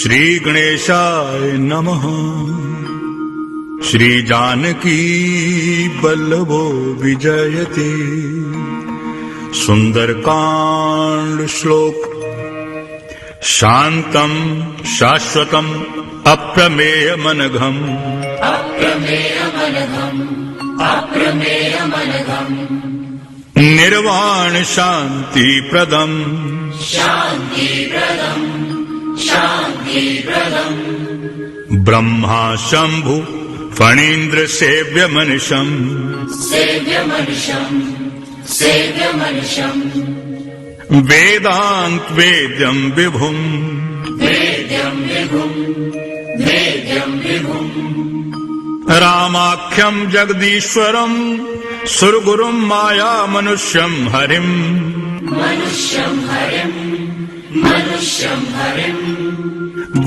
श्री गणेशाय नमः। श्री जानकी वल्लभो विजयते। सुंदरकांड श्लोक। शांतं शाश्वतं अप्रमेयमनघम् निर्वाण शांति प्रदम ब्रह्मा शंभु फणीन्द्र सेव्य मनिषम् वेदांत वेद्यं विभुम् रामाख्यं जगदीश्वरं सुरगुरुं माया मनुष्यं हरिम्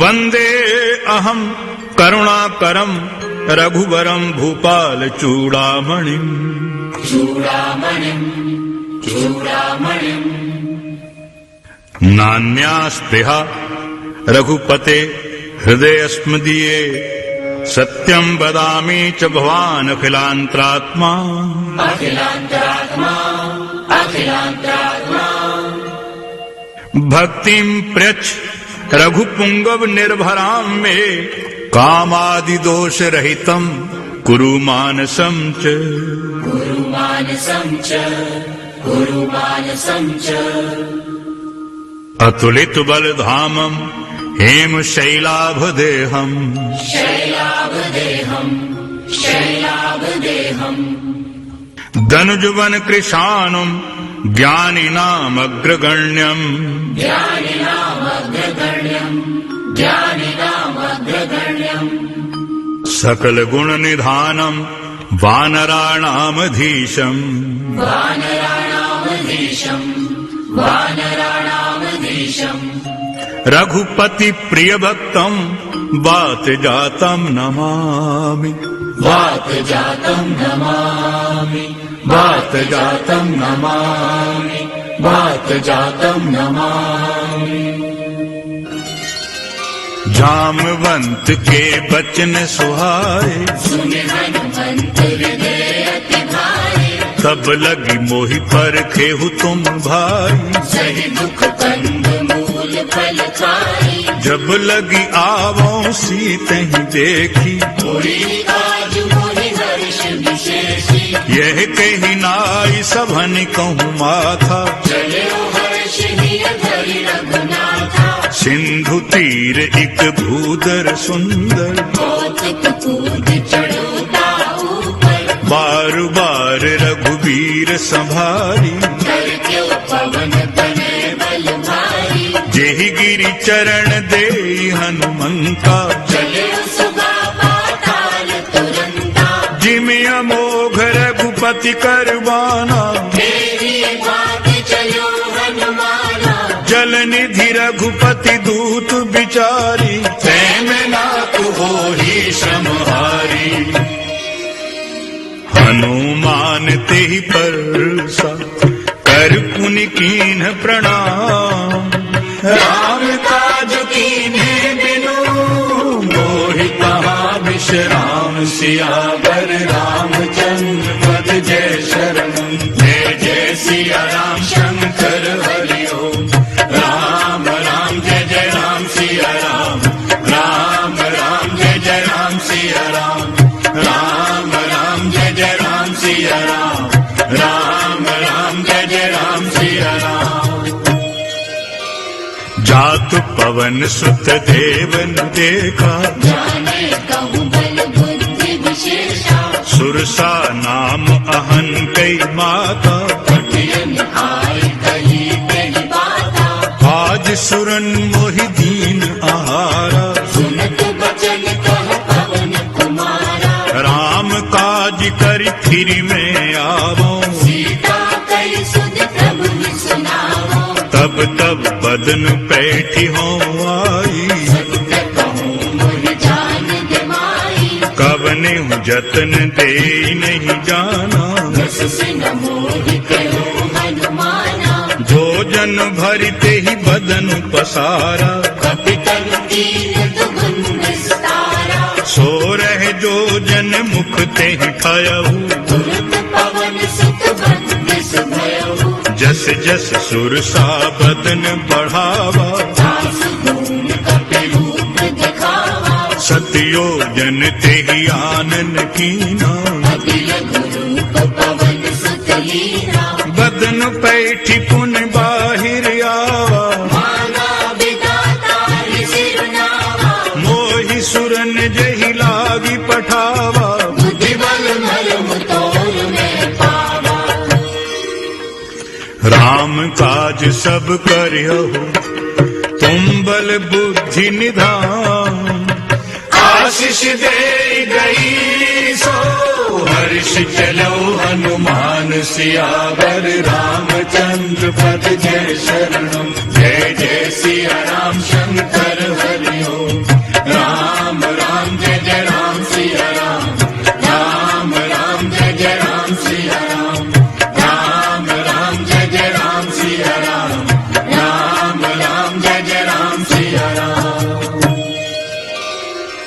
वंदे अहं करुणाकरं रघुवरं भूपाल चूड़ामणिम् नान्यास्पृहा रघुपते हृदयस्मदीये सत्यं वदामि च भवान् अखिलान्तरात्मा भक्तिं प्रयच्छ रघुपुंगव निर्भरां मे कामादि दोष रहितं कुरु मानसं च अतुलित बलधामं हेम शैलाभदेहम् धनुजवन कृशानुं ज्ञानिनामग्रगण्यम् सकल गुण निधानं वानराणामधीशम् रघुपति प्रिय भक्तं वात जातं नमामि जामवंत के बचन सुहाए तब लगी मोहि पर खेहु तुम भाई सही दुख कंद मूल फल खाई जब लगी आवों सीते ही देखी मोरी आज मोहि हर्ष विशेषी यह कही नाई सभन कहूँ माथा चले हर्ष हिय धरि रघुनाथा सिंधु तीर एक भूदर सुंदर कौतुक कूद चढ़ोता ऊपर बार बार रघुवीर संभारी करके पवन तनय बल भारी जेहि गिरि चरण दे हनुमंता चले सुगा पाताल तुरंता जिमि अमोघ रघुपति करवाना तेरी बात चलो हनुमाना जल निधि रघुपति दूत बिचारी तैं में नाकु होहि श्रमहारी हनुमान तेहि परसा कर पुनि कीन्ह प्रणाम राम काज कीन्हे बिनु मोहि कहाँ विश्राम सियावर रामचंद्र पद जय शरण जय जय सिया राम शंकर हरि ओम राम राम जय जय राम सिया राम राम राम जय जय राम सिया राम राम राम जय जय राम सिया राम राम राम जय जय राम सिया राम जातु पवन सुत देवन देखा जाने कहूँ बल बुद्धि विशेषा सुरसा नाम अहन कई माता पटियन आय कही कही बाता आज सुरन मोहि दीन आहारा सुनत बचन कह पवन कुमारा राम काज करि फिरि में आवो सीता कई सुध प्रभु सुनाओ तब तब बदन पैठी हो आई सत्य कहूँ मोहि जान दिमाई कवने जतन दे नहीं जाना बस से न मोहि कहो हनुमाना भोजन भरते ही बदन पसारा कपितन दीन दुगुन विस्तारा। सो रहे जो जन मुख ते खायहु, तुरत पवन सुत बंदिस भयहु। जस जस सुरसा बदन बढ़ावा, दास गुण कपि रूप दिखावा। सतयोजन तेहि आनन कीना, अति लघु रूप पवन सुत लीना। बदन पैठी पुन बाहिर आवा, माना विधाता सिरनावा। मोहि सुरन जहि लागी पठावा। बुद्धि बल मर्म तोल में पावा। राम काज सब करियहु, तुम बल बुद्धि निधान। आशीष दे गई सो हर्ष चलो हनुमान सियावर। रामचंद्र पद जय शरणम, जय जय सिया राम शंकर हरि ओम। राम राम जय जय राम सिया राम, राम राम जय जय राम सिया राम, राम राम जय जय राम सिया राम, राम राम जय जय राम सिया राम।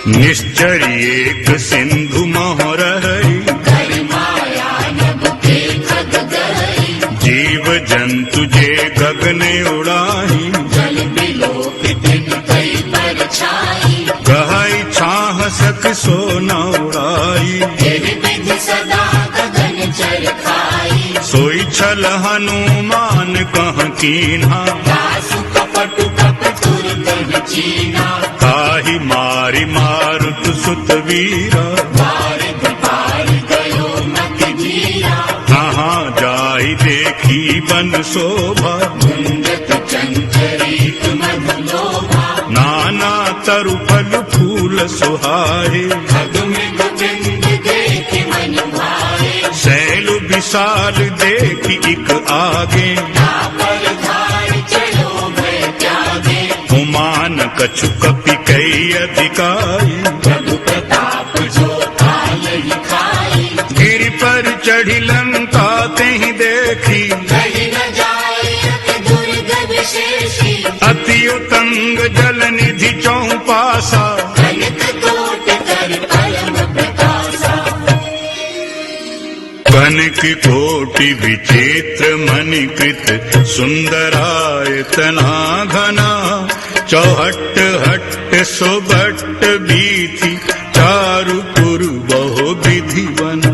निश्चर एक सिंधु मोहरहि, कर माया नभ के खग गहरी। जीव जंतु जे गगन उड़ाही। जल बिलोक दिन कई पर छाई। कहई छाह सक सो न उड़ाई। तेरे विधि सदा गगन चर खाई। सोई छल हनुमान कह कीन्हा, दासु कपट कप तुरत चीना। ताहि मारि मारुत सुत वीरा। पार पार गयो मति जीरा। कहाँ जाहि देखी बन शोभा, मुंडत चंचरीत मधुलोभा। नाना तरु फल फूल सुहाए। खग मृग बिंद देखि मन भाए। शैल विशाल देखि इक आगे। पर धार चलो भय त्यागे। उमान कछु कपि कई अधिकाई। प्रभु प्रताप जो काल ही खाई। गिरि पर चढ़ी लंका तेहि देखी। कहीं न जाए अति दुर्ग विशेषी। अति उतंग जल निधि चौपासा। कनक कोट कर परम प्रकाशा। कनक कोटि विचित्र मणिकृत। सुंदरायतना घना। चौहट्ट हट्ट सोबट्ट बीथि। चारु पुर बहु विधि बना।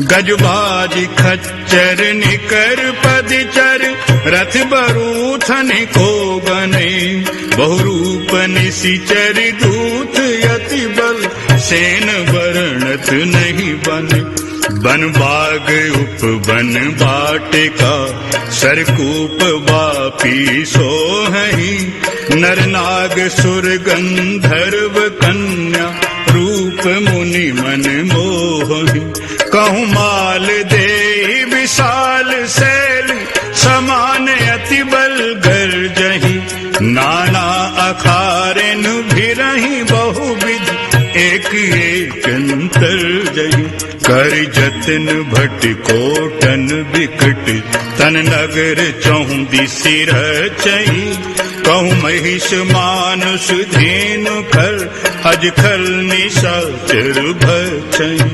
गजबाज खच्चर निकर पदचर। रथ बरूथन को बने। बहुरूप निशिचर दूत यति बल। सेन वर्णत नहीं बने। बन बाग उपवन बाटिका। सरकूप वापी सोहहि। नर नाग सुर गंधर्व कन्या। रूप मुनि मन मोहि। कहूँ माल दे विशाल शैल। समान अति बल गर्जहि। नाना अखारेन भिरहि बहुविध। एक एक अंतर जहि। कर जतन भट कोटन विकट। तन नगर चौदिसि रचहि। कहूँ महिष मानुष धेनु खर। अज खल निशाचर भक्षहि।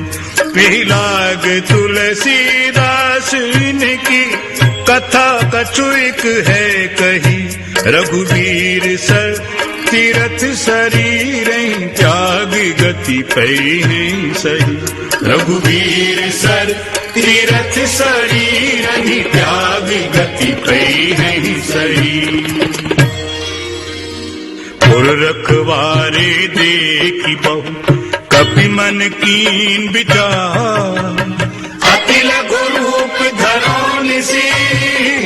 पिलाग तुलसीदास इनकी। कथा कछुक है कही। रघुवीर सर तीरथ शरीर। त्याग गति पै सही। रघुवीर सर तीरथ शरीर। त्याग गति पै सही। पुर रखवारे देखी बहु। कपि मन कीन विचार। अति लघु रूप धरो निसी।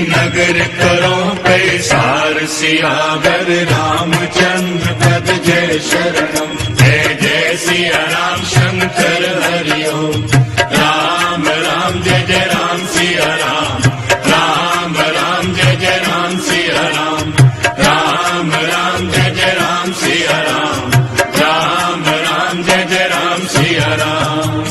नगर करो पैसार सियावर। रामचंद्र पद जय शरणम, जय जय सिया राम शंकर हरि ओम। राम राम जय जय राम सिया राम, राम राम जय जय राम सिया राम, राम राम जय जय राम सिया राम, राम राम जय जय राम सिया राम।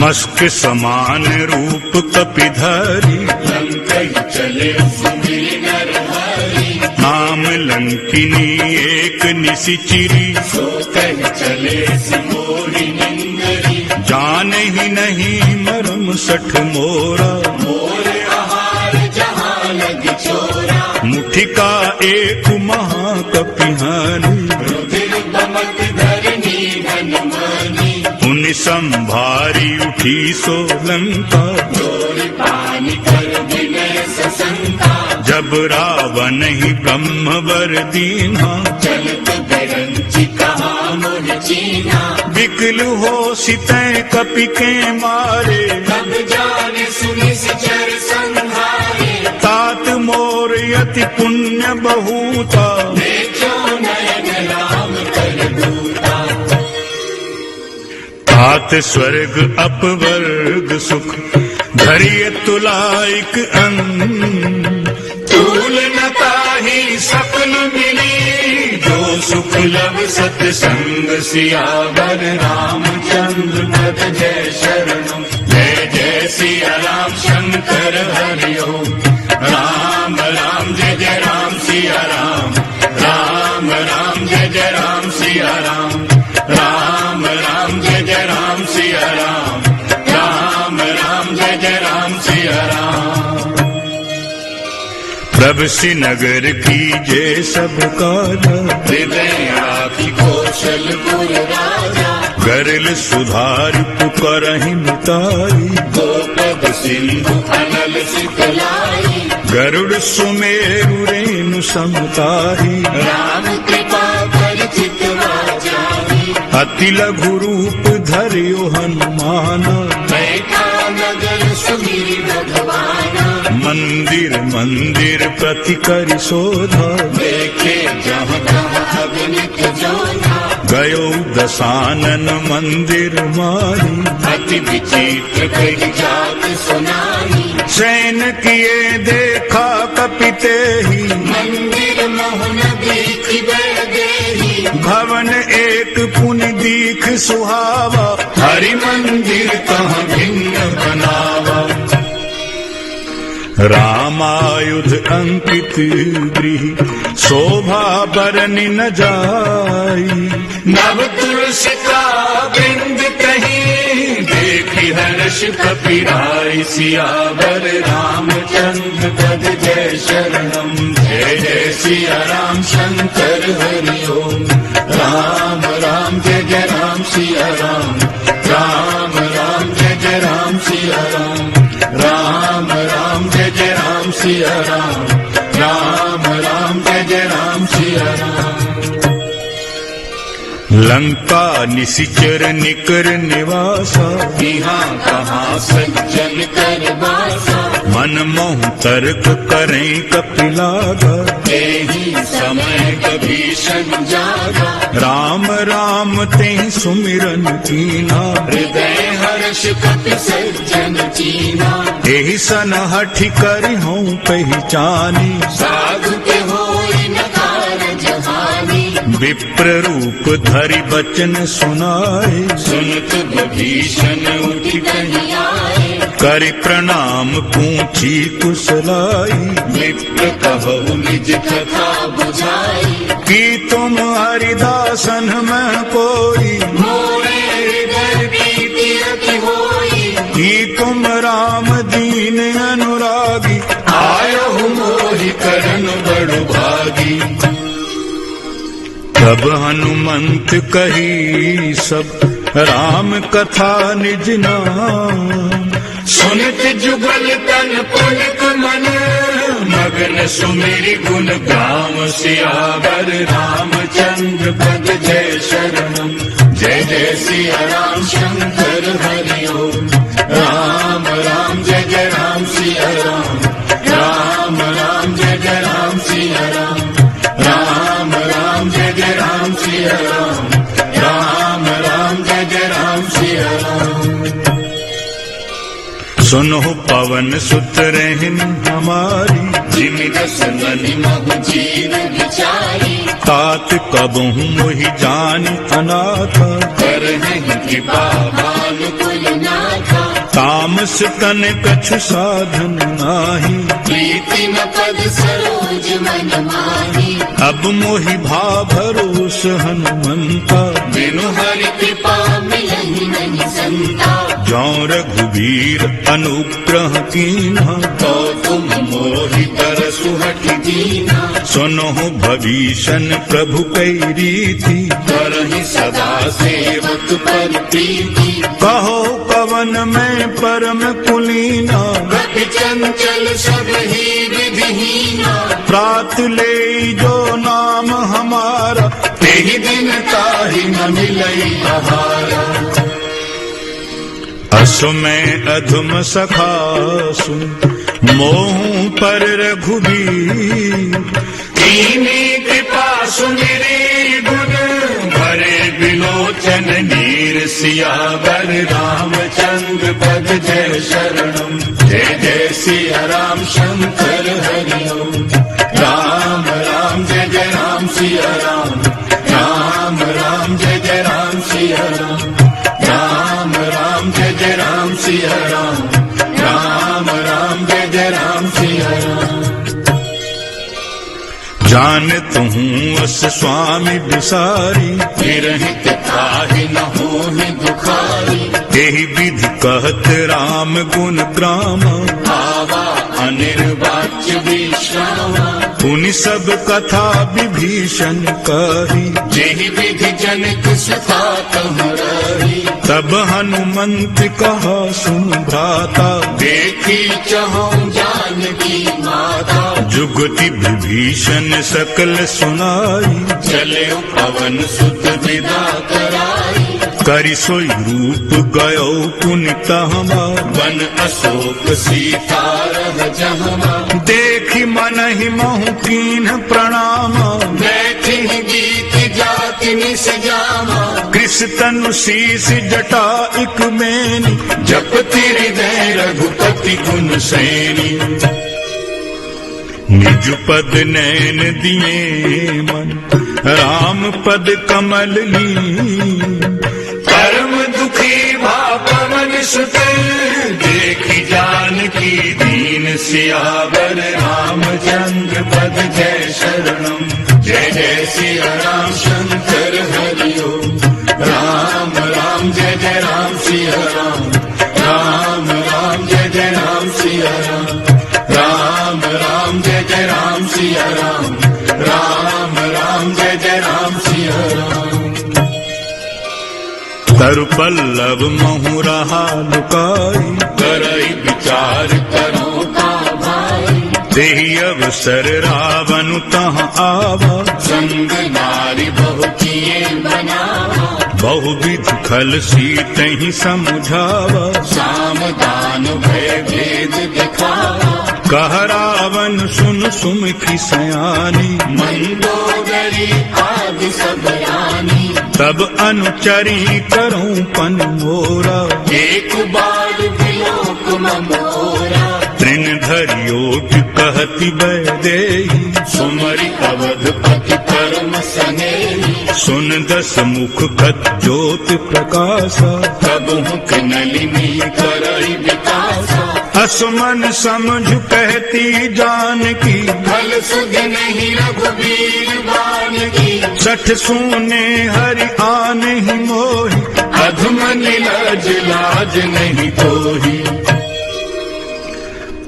मस्क समान रूप कपिधारी। लंकई चले सुमिर नर हरि। नाम लंकिनी एक निशिचिरी, सोतन चले सिमोरी निंदरी, जान ही नहीं मरम सठ मोरा, मोर आहार जहाँ लग चोरा, मुठिका एक महाकपिहानी, रुधिर बमक धरनी धन मानी, उन संभारी उठी सोलंका, जोर पानी कर विनय ससंका, जब रावण ही ब्रह्मवर दीन्हा, चलत बिरंची कहा मोह चीना, विकल हो सितै कपि के मारे, तब जाने सुनि सिचर संहारे, तात मोर यति पुण्य बहुता, देखो नयन राम कर दूता, तात स्वर्ग अपवर्ग सुख, धरिय तुलाइक अंग, तूल न ताहि सकल मिली, जो सुख लब सतसंग, सियावर रामचंद्र पद जय शरणम, जय जय सिया राम शंकर हरि ओम, राम राम जय जय राम सिया राम, राम राम जय जय राम सिया राम, राम राम जय जय राम सिया राम, राम राम जय जय राम सिया राम। प्रभ श्रीनगर की जय सब काजा, हृदय आखि कौशलपुर राजा, गरल सुधार पुकारहि मिताई, गोपद सिंधु अनल सितलाई, गरुड़ सुमेरु रेणु समताही, राम कृपा कर चितवा जाही, अति लघु रूप धरियो हनुमाना, बैठा नगर सुमिरि भगवाना, मंदिर मंदिर प्रति करि शोधा, देखे जहाँ तहाँ अगणित जोधा, गयो दशानन मंदिर माही, अति विचित्र कई जात सुनाई, सैन किए देखा कपिते ही, मंदिर मोहन देखि बर देही, भवन एक पुनि दीख सुहावा, हरि मंदिर कहाँ भिन्न बनावा, रामायुध अंकित गृह, शोभा बरनि न जाई, नव तुलसी का बिंद कहीं, देखी हर्ष कपिराई, सियावर रामचंद्र पद जय शरणम, जय जय सिया राम शंकर हरि ओम, राम राम जय जय राम सिया राम, राम राम जय जय राम सिया राम, राम राम जय जय राम सिया राम, राम राम जय जय राम सिया राम। लंका निशिचर निकर निवासा, यहाँ कहाँ सज्जन कर बासा, मन मोह तर्क करें कपिलागा, तेहि समय कभीषण जागा, राम राम ते सुमिरन कीना, हृदय हर्ष कपि सज्जन चीना, एहि सन हठि करि हूँ पहचानी, साधु के होई न कारज हानि, विप्र रूप धरि बचन सुनाए, सुनत विभीषण उठि कहि आए, करि प्रणाम पूछी कुशलाई, विप्र कहु निज कथा बुझाई, कि तुम हरिदासन में कोई, मोरे हृदय प्रीति अति होई, कि तुम राम दीन अनुरागी, आयो मोहि करन बड़ भागी, तब हनुमंत कही सब राम कथा निज नाम, सुनित जुगल तन पुलक मन, मगन सुमिरि गुण गाम, सियावर रामचंद्र पद जय शरणम, जय जय सिया राम शंकर हरि ओम, राम राम जय जय राम सिया राम, राम राम जय जय राम सिया राम, राम राम जय जय राम सिया राम, राम राम जय जय राम सिया राम। सुनो पवन सुत रहन हमारी, जिमि दस मनि महु जीव विचारी, तात कबहु मोहि जानि अनाथा, करहि कृपा भानुकुल नाथा, तामस तन कछु साधन नाही, प्रीति न पद सरोज मन माही। अब मोहि भाव भरोस हनुमंता, बिनु हरि कृपा मिलहि नहीं संता। जौं रघुवीर अनुग्रह कीन्हा, तो तुम मोहि तरसु हठि दीना। सुनहु भविष्य प्रभु कई रीति, करहि सदा सेवक पर प्रीति। कहो पवन में परम कुलीना, गति चंचल सब ही विधिहीना। प्रात ले जो नाम हमारा, तेहि दिन ताहि न मिलई आहारा। असु में अधम सखासु, मोहु पर रघुबीर। कीनी कृपा सुमिरी गुण, भरे बिलोचन नीर। सियावर रामचंद्र पद जय शरणम। जय जय सिया राम शंकर हरि ओम। राम राम जय जय राम सिया राम। राम राम जय जय राम सिया राम। राम राम जय जय राम सिया राम। राम राम जय जय राम सिया राम। जानत हूँ अस स्वामी बिसारी, विरहित काहि न होहि दुखारी। यही विधि कहत राम गुण ग्राम, आवा अनिर्वाच्य विश्रामा। पुनि सब कथा विभीषण कही, जेहि विधि जनित सुता तहुँ रही। तब हनुमंत कहा सुन भ्राता, देखी चहु जानकी माता। जुगति विभीषण सकल सुनाई, चले पवन सुत विदा कराई। करि सोई रूप गयो पुनि तहमा, वन अशोक सीता रह जहमा। देखि मनहि महु कीन्ह प्रणामा। बैठी गीत जाति निस जामा। कृष तनु शीस जटा इक मेनी, जपति हृदय रघुपति गुण सैनी। निज पद नैन दिए मन, राम पद कमल ली। परम दुखी भा पवन सुत, देखी जानकी दीन। सियावर रामचंद्र पद जय शरणम। जय जय सिया राम शंकर हरि ओम। राम राम जय जय राम सिया राम। राम राम जय जय राम सिया राम। राम राम जय जय राम सिया राम। राम राम जय जय राम सिया राम। तरु पल्लव महु रहा लुकाई, करई विचार करो का भाई। देहि अवसर रावण तहाँ आवा, संग नारी बहु किए बनावा। बहुविध खल सीतहि समझावा। साम दान भय भेद दिखावा। कह रावण सुन सुमुखी सयानी, मंदोदरी आदि सब रानी। तब अनुचरी करूं पन मोरा। एक बार विलोक मोरा। तृण धरियोट कहति वैदेही, सुमरि अवधपति परम सनेही। सुन दस मुख खत ज्योत प्रकाशा। तब हुक नलिनी करई विकासा। असमन समझ कहती जानकी, फल सुध नहीं रघुबीर बान की। सठ सूने हरि आन ही मोहि, अधम निलज लाज नहीं तोही।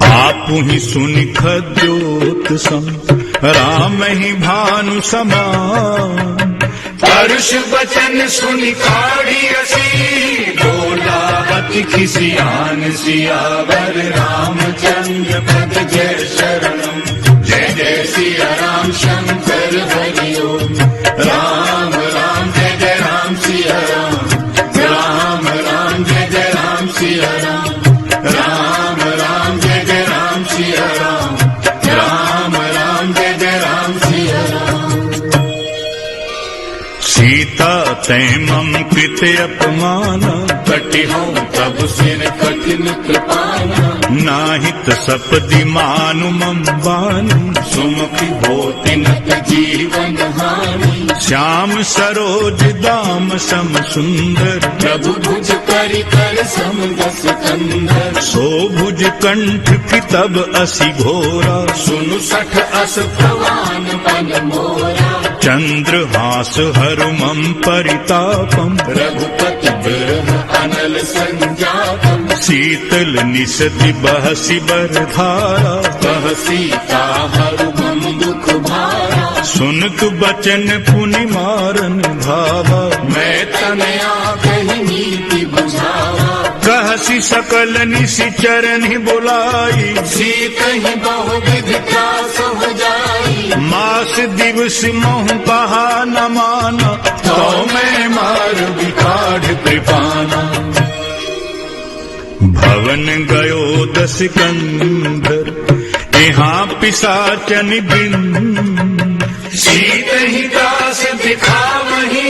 आपु ही सुनि खद्योत सम, राम ही भानु समान। परुष वचन सुनि काढ़ी असी। बोला अति खिसियान। सियावर रामचंद्र पद जय शरणम। जय जय सिया राम शंकर हरि ओम। राम राम जय जय राम सिया राम। राम राम जय जय राम सिया राम। राम राम जय जय राम सिया राम। राम राम जय जय राम सिया राम। सीता तै मम कृत अपमाना, कटिहो तब सिर कठिन कृपाना, नाहित सपदि मानु मम बानी, सुमुखी होति नत जीवन हानि, श्याम सरोज दाम सम सुंदर, प्रभु भुज करि कर सम दस कंधर, सो भुज कंठ की तब असी घोरा, सुनु सठ अस भवान पन मोरा, चंद्रहास हरु मम परितापम, रघुपति बिरह अनल संजातम, शीतल निसति बहसी बरधारा, कह सीता हरु मम दुख भारा, सुनत बचन पुनि मारन भावा, मैं तनया कही नीति बुझावा, कहसी सकल निशिचर बुलाई, सीत ही बहुविध त्रास हो जाई, मास दिवस मोह कहा न माना, तो मैं मार विकाढ़ कृपाना, भवन गयो दस कंधर, यहाँ पिशाचन बिन, सीत ही दास दिखावही,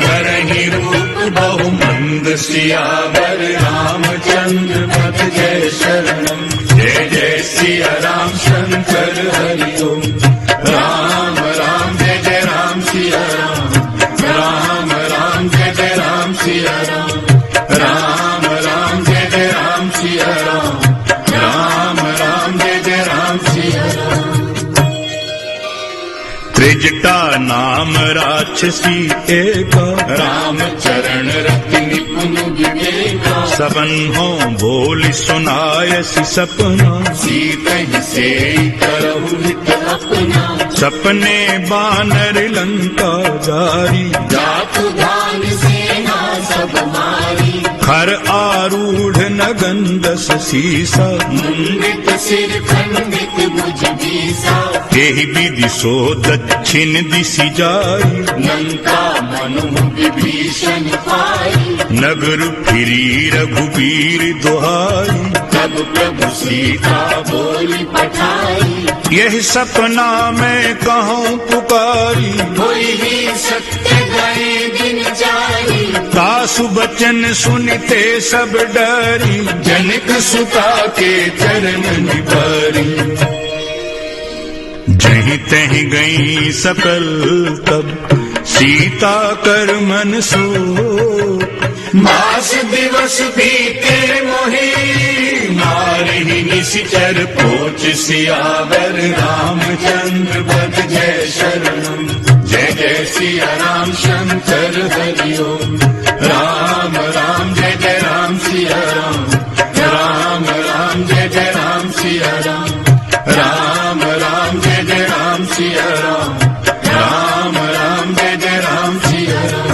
भरहि रूप बहु मंद, सियावर रामचंद्र पथ जय शरणम, जय जय सिया राम शंकर हरि ओम, राम राम जय जय राम सिया राम, राम राम जय जय राम सिया राम, राम राम जय जय राम सिया राम, राम राम जय जय राम सिया राम, त्रिजटा नाम राक्षसी एका, राम चरण रति निपुण विवेका, सबन हो बोल सुनायसी सपना, सीत ही से करहु हित अपना, सपने बानर लंका जारी, जातु धान सेना सब मारी, खर आरूढ़ नगंदस सीसा, मुंडित सिर खंडित भुज बीसा, एहि विधि सो दक्षिण दिशि जाई, लंका मनु विभीषण पाई, नगर फिरी रघुबीर दुहाई, तब प्रभु सीता बोली पठाई, यह सपना मैं कहूँ पुकारी, होई ही सत्य गए दिन जारी, तासु बचन सुनते सब डरी, जनक सुता के चरण निबारी, जहीं तहीं गई सकल तब, सीता कर मन सो, मास दिवस बीते मोहि, मारहि निशिचर पोच, सियावर रामचंद्र पद जय शरणम, जय जय सिया राम शंकर हरि ओम, राम राम जय जय राम सिया राम, राम राम जय जय राम सिया राम, राम राम जय जय राम सिया राम, राम राम जय जय राम सिया राम,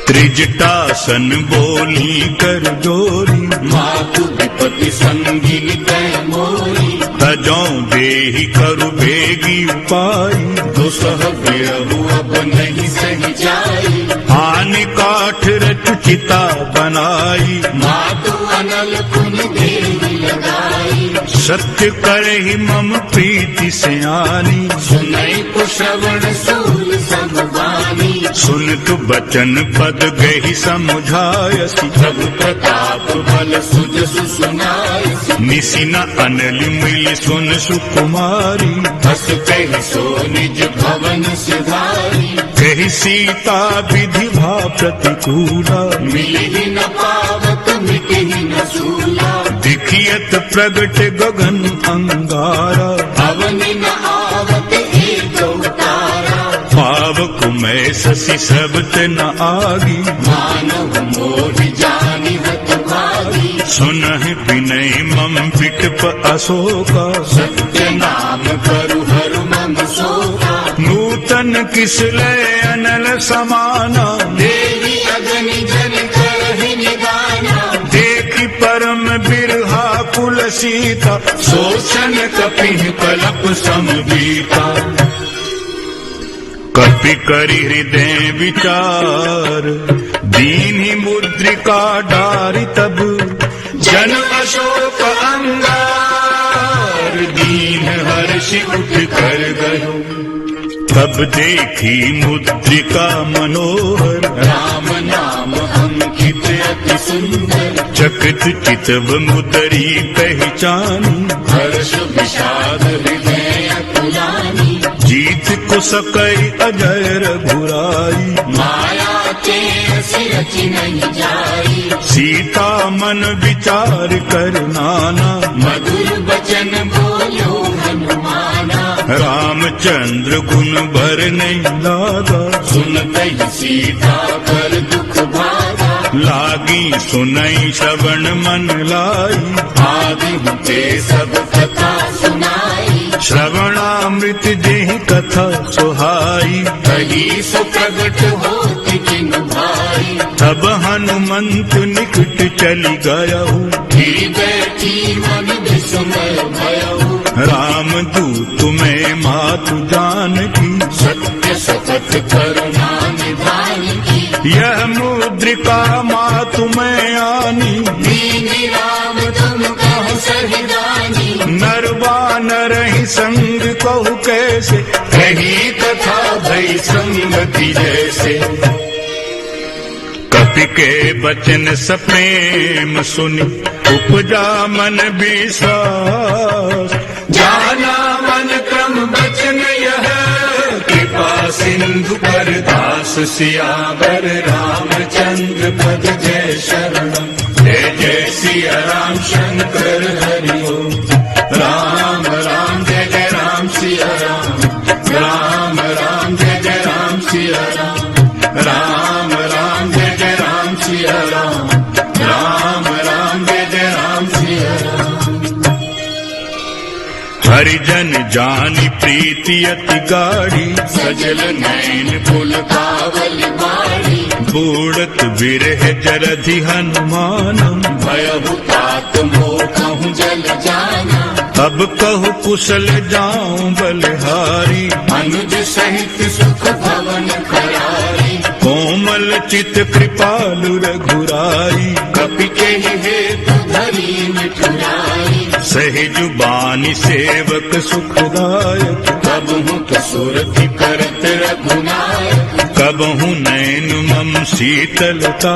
त्रिजटासन बोली कर जोरी, मातु विपति संगिन कै मोरी, तजौ देहि करु बेगी उपाई, दुसह बिरहु अब नहीं सही जाई, हानि काठ रचु चिता बनाई, मातु अनल कुन देवी लगाई, सत्य करहि मम प्रीति सयानी, सुनई पुश्रवण सूल सब वाणी, सुनत बचन पद गहि समुझायसी, प्रभु प्रताप बल सुजसु सुनाई, निसिन अनल मिल सुन सुकुमारी, हस कहि सो निज भवन सिधारी, कहि सीता विधि भा प्रतिकूला, मिलहि न पावत मिटहि न सूला, दिखियत प्रगट गगन अंगारा, अवनि न आवत एक तारा, पावक मैं शशि सबत न आगी, मानव मोहि जानि हत भागी, सुनहि विनय मम विटप अशोका, सत्य नाम करु हरु मम शोका, नूतन किस लय अनल समाना, देवी अगनि जन करहि निदाना, देखि परम बिरहा कुल सीता, शोषण कपिहि कलप समबीता, कपि करि हृदय विचार, दीन्हि मुद्रिका डारि तब, जन अशोक अंगार, दीन हर्षि उठ कर गयो, तब देखी मुद्रिका मनोहर, राम नाम अति सुंदर चकित चितव मुदरी पहचानी हर्ष विषाद हृदय अकुलानी जीत को सकई अजय रघुराई माया के सिरच नहीं जाई सीता मन विचार कर नाना मधुर वचन बोलो हनुमाना रामचंद्र गुण भर नहीं लागा सुनते ही सीता कर दुख भागा लागी सुनई श्रवण मन लाई आदि ते सब कथा सुनाई श्रवणामृत जेहि कथा सुहाई कही सो प्रगट होति किन भाई तब हनुमंत निकट चली गयहु गिर बैठी मन विस्मय भयहु राम दूत में मातु जानकी सत्य सतत करुणा निधान की यह मुद्रिका मातु में आनी दीन राम तुम कहो सहिदानी नरवान रही संग कहु कैसे कही कथा भई संगति जैसे कपि के बचन सप्रेम सुनि उपजा मन विश्वास जाना मन क्रम बचन यह कृपा सिंधु पर दास सियावर रामचंद्र पद जय शरणम जय जय सिया राम शंकर हरि ओम राम राम जय जय राम सिया राम राम राम जय जय राम सिया राम राम राम जय जय राम सिया राम राम राम जय जय राम सिया राम हरिजन जानी प्रीति अति गाढ़ी सजल नैन पुलकावल बाड़ी बूढ़त विरह जरधि हनुमानम भयहु तात मोह कहूँ जल जाना अब कहु कुशल जाऊं बलिहारी अनुज सहित सुख भवन करारी कोमल चित कृपालु रघुराई कपि के हेतु धरी मिठुराई सहजुबानी सेवक सुखदायक कबहु कसुरति करत रघुनायक कबहु नैन मम शीतलता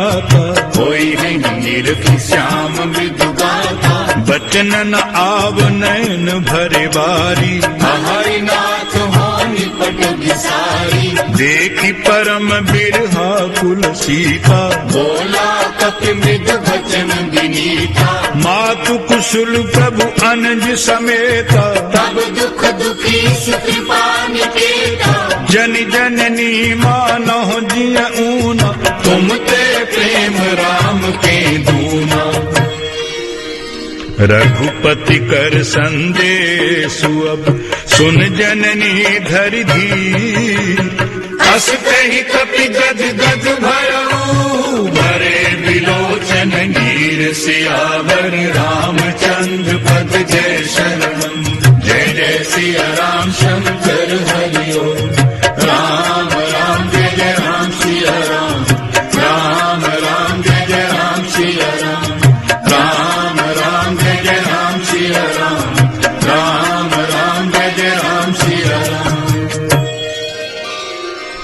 कोई है निरख श्याम मृदुगाता बचन न आव नैन भरे बारी हरि नाथ हो निपट विसारी देखी परम बिरहा कुल सीता बोला कपि मृदु वचन विनीता मातु कुशल प्रभु अनज समेता तब दुख दुखी सुकृपा निकेता जन जननी मानहु जिय ऊना तुम ते प्रेम राम के दूना रघुपति कर संदेशु अब सुन जननी धरि धीर हंसते ही कपि गद गद भयऊ भरे बिलोचन नीर सियावर रामचंद्र पद जय शरणम जय जय सिया राम शंकर हरि ओम राम राम जय जय राम सिया राम राम राम जय जय राम सिया राम राम राम जय जय राम सिया राम राम राम जय जय राम सिया राम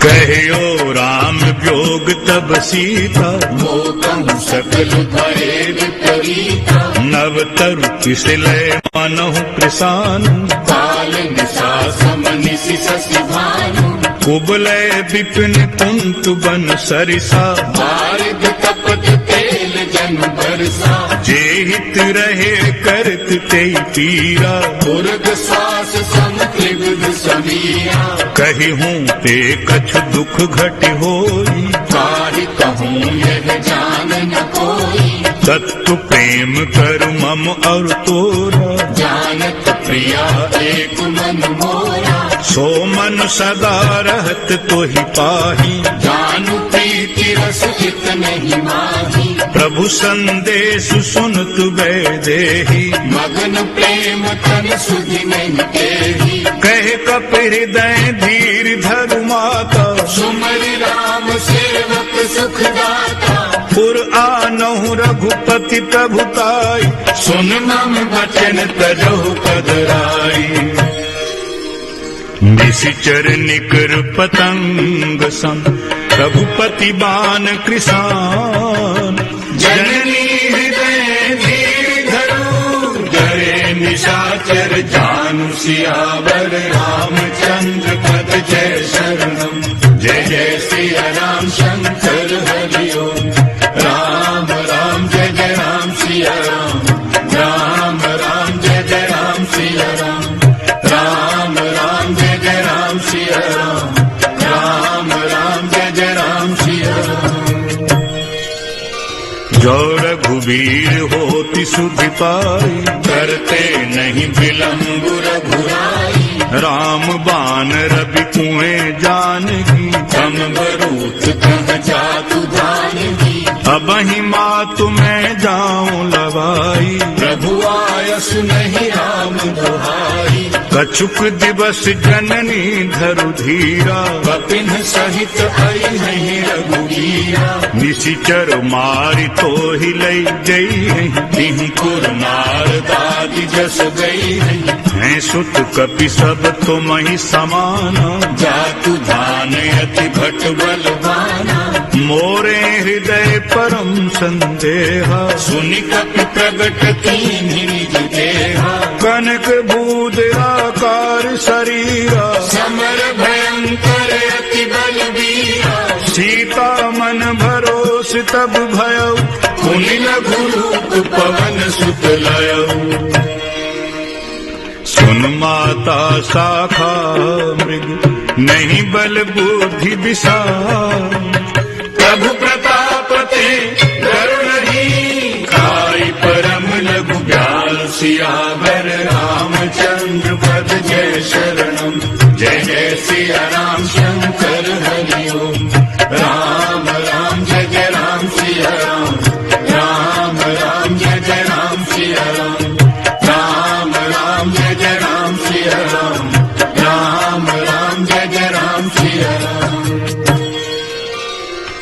कहो राम व्योग तब सीता मोकहु सकल भये विपरीता नव तरु किसलय मनहु कृसान काल निशा समनिसि शशि भानु कुबलय विपिन कुंत बन सरिसा बारिद तपत तेल जन बरसा जे हित रहे करत ते पीरा उर्ग श्वास सम त्रिविध समीरा कही हूँ ते कछु दुख घट होई काहि कहूँ यह जान न कोई तत्व प्रेम कर मम और तोरा जानत प्रिया एक मन मोरा सो मन सदा रहत तो ही पाही जानु प्रीति रस इत नहीं माही प्रभु संदेश सुनत वैदेही मगन प्रेम तन सुधि नहीं तेही कह कप हृदय धीर धरु माता सुमरि राम सेवक सुखदाता पुर आनहु रघुपति प्रभुताई सुन मम वचन तजहु पदराई निशिचर निकर पतंग सम रघुपति बान कृसान जन निशाचर जानु सियावर रामचंद्र पद जय शरणम। जय जय सिया राम शंकर हरि ओम। राम राम जय जय राम सिया राम। राम राम जय जय राम सिया राम। राम राम जय जय राम सिया राम। राम राम जय जय राम सिया राम। जो रघुवीर होति सुधि पाई, करते नहीं विलंब रघुराई। राम बान रवि कुएं जानकी, तम बरूथ कह जातु धानगी। अबहि मातु मैं जाऊं लवाई, प्रभु आयस नहीं राम दुहाई। कछुक दिवस जननी धरु धीरा, कपिन सहित आई नहीं रघुवीरा। निशिचर मारि तो ही लई गई है, तिहु कुर नार दादि जस गई हैं सुत कपि सब तुम ही समाना। जातु धान अति भट बलवाना। मोरे हृदय परम संदेहा, सुनि कपि प्रगट कीन्हि निज देहा। कनक बूद आकार शरीरा, समर भयंकर अति बलवीरा। सीता मन भरोस तब भयउ, मुनि लघु रूप पवन सुत लयऊ। सुन माता शाखा मृग, नहीं बल बुद्धि विशाल। प्रभु प्रताप ते करुणही, काई परम लघु ब्याल। सियावर रामचंद्र पद जय शरणम। जय जय सिया राम शंकर हरि ओम। राम राम जय जय राम सिया राम। राम राम जय जय राम सिया राम। राम राम जय जय राम सिया राम। राम राम जय जय राम सिया राम।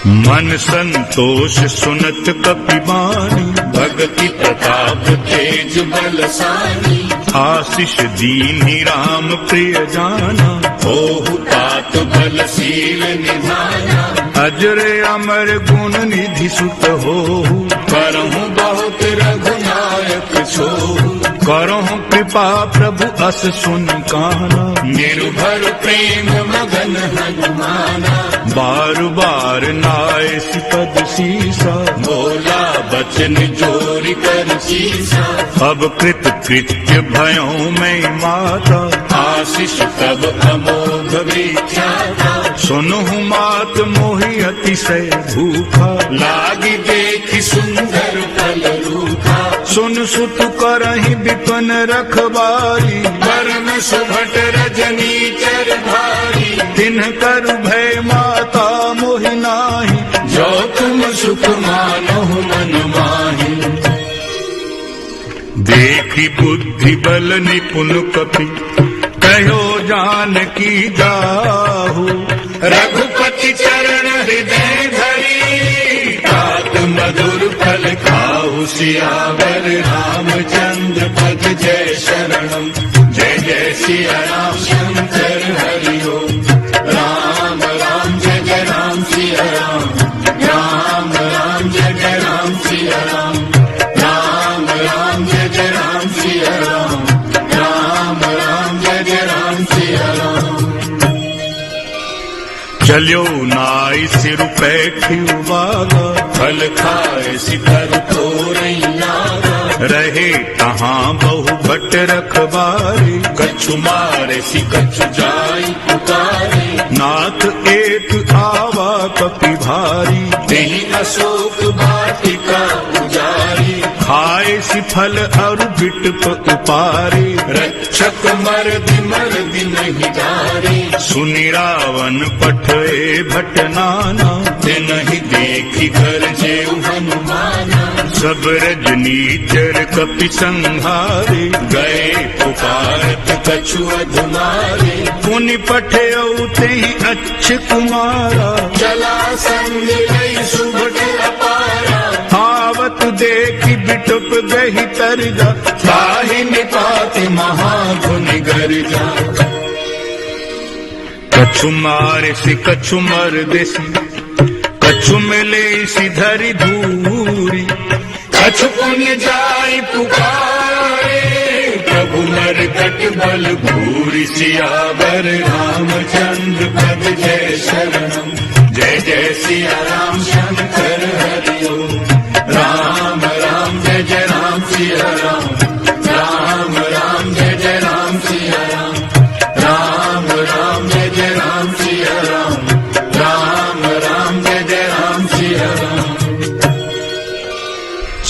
मन संतोष सुनत कपि बानी, भगति प्रताप तेज बलसानी। आशीष दीन्हि राम प्रिय जाना, ओहु तात बलशील निधाना। अजरे अमर गुण निधि सुत होहु, करहु बहुत रघुनायक सोहु। करहु कृपा प्रभु अस सुन काना। निर्भर प्रेम मगन हनुमाना। बार बार नाय पद सीसा, बोला बचन जोरि कर सीसा। अब कृत कृत्य भयों में माता, आशीष तब अमोघ विख्याता। सुनहु मात मोहि अतिशय भूखा, लागी देखि सुंदर फल रूखा। सुन सुत करहि विपन रखबारी, वरण सुभट रजनी चर भारी। तिन्ह कर भय माता मोहि नाही, जो तुम सुख मानहु मन माहि। देखी बुद्धि बल निपुण कपि, कहो जानकी जाहु। रघुपति चरण हृदय धरी, तात मधुर फल खाऊ। सियावर रामचंद्र पद जय शरणम। जय जय सिया राम शंकर हरि ओम। राम राम जय जय राम सिया राम। राम राम जय जय राम सिया राम। राम राम जय जय राम सिया राम। राम राम जय जय राम सिया राम। चलियो नाई सिर पैठियु बागा, फल खाए शिखर तोरई लागा। रहे तहाँ बहु भट रखबारी, कछु मारे सि कछु जाई पुकारे। नाथ एक आवा कपि भारी, तेहि अशोक वाटिका उजारी। खाए सि फल अरु बिटप उपारी, रक्षक मर्दि मर्दि नहीं डारे। सुनि रावण पठए भट नाना, नहीं देखी घर जेऊ हनुमाना। सब रजनीचर कपि संहारे, गए पुकारत कछु अधुमारे। पुनि पठयउ तेहि अच्छ कुमारा, चला संग लई सुभट अपारा। आवत देखि बिटुप गहि तरजा, ताहि निपाति महाधुनि गर्जा। कछु मारे सि कछु मर देसी, कछु मिले सि धरि धूरी। कछु पुण्य जाई पुकारे, प्रभु मर बल भूरि सियावर रामचंद्र पद जय शरणम। जय जय सिया राम शंकर हरि ओम। राम राम जय जय राम सिया राम। राम राम जय जय राम सिया राम। राम राम जय जय राम सिया राम। राम राम जय जय राम सिया राम।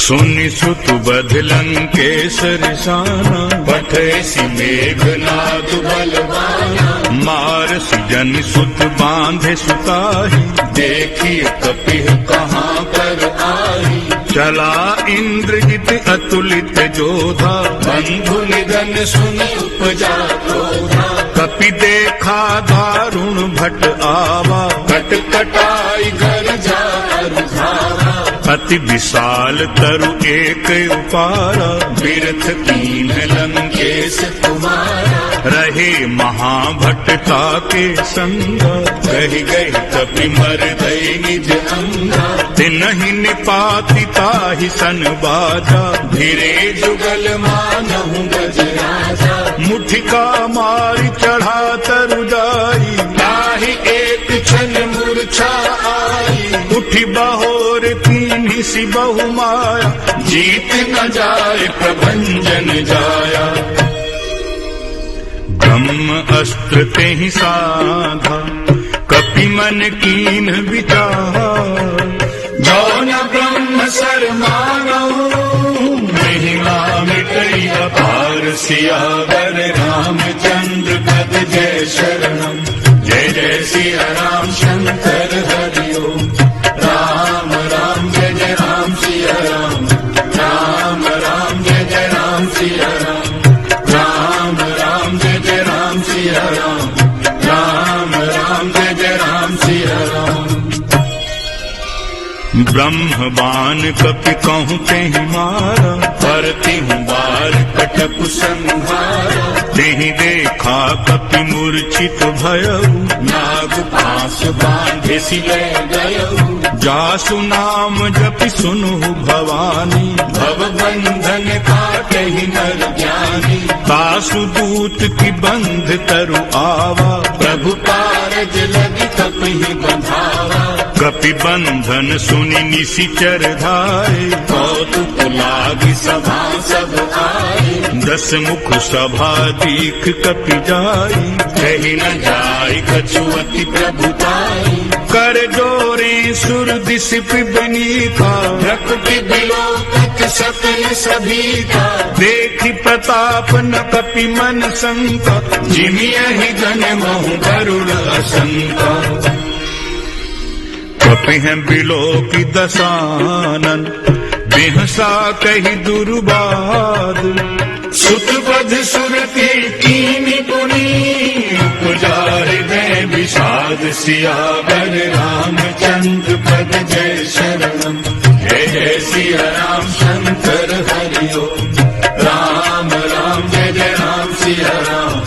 सुनि सुत बध लंकेश्वर साना, पठैसी मेघनाद बलवाना। मारसि जन सुत बांधे सुताहि, देखी कपिह कहाँ पर आई। चला इंद्रजित अतुलित जोधा, बंधु निधन सुनि उपजा क्रोधा। कपि देखा दारुण भट आवा, कट कटाई घर जार धारा। अति विशाल तरु एक उपारा, बिरथ कीन लंकेश कुमारा। रहे महाभट्टता के संग, कही गई कपि मर गई निज अंगा। तिनहि निपाति ताहि सन बाजा, धीरे जुगल मानहु गज राजा। मुठिका मारि चढ़ा तरु जाई, ताहि एक क्षण मूर्छा आई। उठि बहोर कीन्हि सि बहु माया, जीत न जाए प्रभंजन जाया। ब्रह्म अस्त्र तेहि साधा, कपि मन कीन विचार। जो न ब्रह्म सर मानहु, महिमा मिटई अपार। सियावर रामचंद्र पद जय शरणम। जय जय सिया राम शंकर हरि ओम। राम राम जय जय राम सिया राम। राम राम जय जय राम सिया राम। राम राम जय जय राम सिया राम। राम राम जय जय राम सिया राम। ब्रह्म बाण कपि कहूँ तेहि मारा, परति हूँ बार कटक संहारा। तेहि देखा कपि मूर्छित भयउ, नाग पास बांधे सिले गयऊ। जासु नाम जपि सुनहु भवानी, भव बंधन काटहि नर ज्ञानी। तासु दूत की बंध तरु आवा, प्रभु कारज लगी कपि बंधावा। कपि बंधन सुनि निशिचर धाये, कौतुक लागी सभा सब आए। दस मुख सभा दीख कपि जाई, कही न जाय कछुअति प्रभुताई। कर जोरे सुर दिस पिबनीका, प्रकृति बिलोकत सकल सभी का। देखि प्रताप न कपि मन शंका, जिमियहि जन महु गरुड़ असंका। कपि हैं बिलोकी दसानन, बिहसा कही दुर्बाद। सुत बध सुरति कीनी पुनी, उपजा हृदय विषाद। सियावर रामचंद्र पद जय शरणम। जय जय सिया राम शंकर हरि ओम। राम राम जय जय राम सिया राम।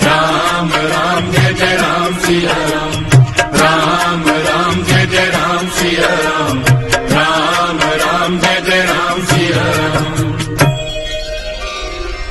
राम राम जय जय राम सिया राम। राम राम जय जय राम सिया राम। राम राम जय जय राम सिया राम।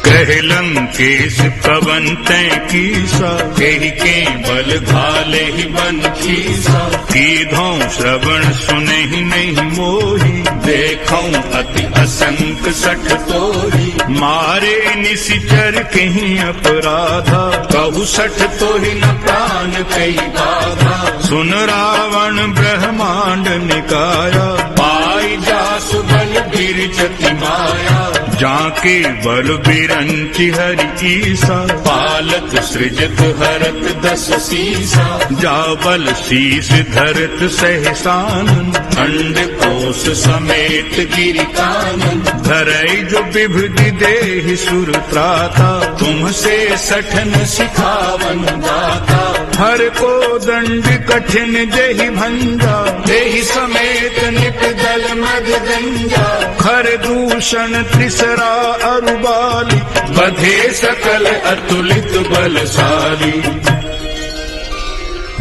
कह लंकेश पवन तै कीसा, कही के बल घाले ही बन खीसा। कीधों श्रवण सुनहि नहीं मोही, देखऊं अति असंक सठ तोही। मारे निशिचर कहीं अपराधा, कहु सठ तोहि न प्राण कई बाधा। सुन रावण ब्रह्मांड निकाया, पाई जासु बल गिरजति माया। जाके बल बिरंचि हरि ईसा, पालत सृजत हरत दस सीसा। जा बल शीस धरत सहसानन, खंड कोश समेत गिरि कानन। धरई जो विभुति देहि सुर त्राता, तुमसे सठन सिखावन दाता। हर को दंड कठिन जेहि भंजा, देहि समेत निप दल मद गंजा। खर दूषण त्रिसरा अरुबाली, बधे सकल अतुलित बलशाली।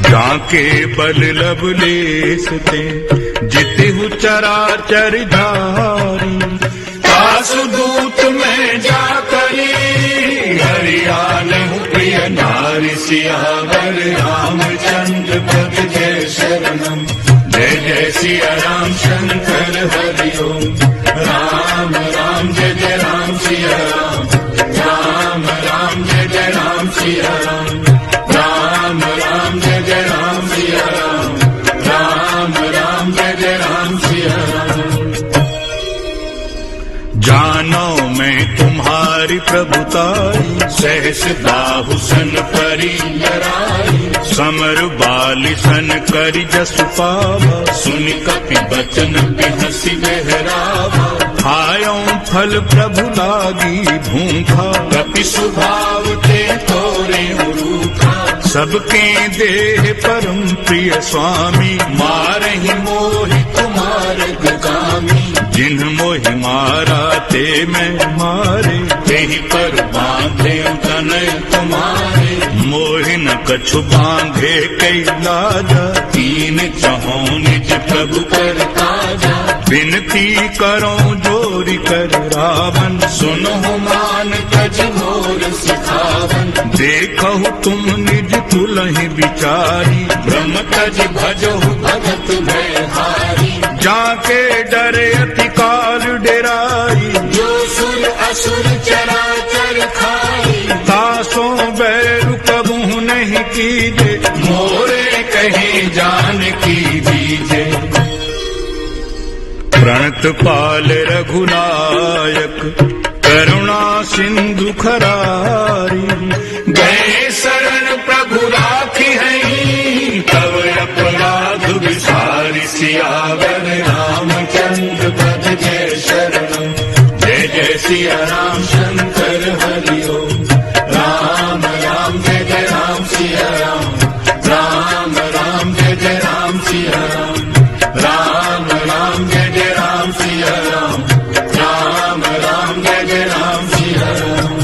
जाके बल लब लेसते, जितिहु चराचर धारी। तासु दूत में जाकरी, हरिया सियावर रामचंद्र पद जय शरणम। जय जय सिया राम शंकर हरि ओम। राम राम जय जय राम सिया राम। राम राम जय जय राम सिया राम। राम राम जय जय राम सिया राम। राम राम जय जय राम सिया राम। जानो मैं तुम्हारी प्रभुताई, सहस बाहु सन परी लराई। समर बाली सन करि जसु पावा, सुनि कपि बचन बिहसि बहरावा। खायो फल प्रभु लागी भूखा, कपि स्वभाव ते तोरे रूखा। सबके देह परम प्रिय स्वामी, मारहि मोहि कुमार्ग गामी। जिन्ह मोहि मारा ते मैं मारे, तेहि पर बांधे तनय तुम्हारे। मोहि न कछु बांधे कई लाजा, तीन चहो निज प्रभु कर काजा। विनती करो जोरी कर रावण, सुनो मान तज मोर सिखावन। देखहु तुम निज तुलहि विचारी, ब्रह्म तज भजहु भगत भयहारी। जाके डरे अति काल डेराई, जो सुर असुर चराचर खाई। तासो बैरु कबहु नहीं कीजे, मोरे कहे जान की दीजे। प्रणत पाल रघुनायक, करुणा सिंधु खरारी। गए शरण प्रभु राखी है, तब अपराध विसारी। सियावर रामचंद्र पद जय शरणम। जय जय सिया राम शंकर हरि ओम। राम राम जय जय राम सिया राम। राम राम जय जय राम सिया राम। राम राम जय जय राम सिया राम। राम राम जय जय राम सिया राम।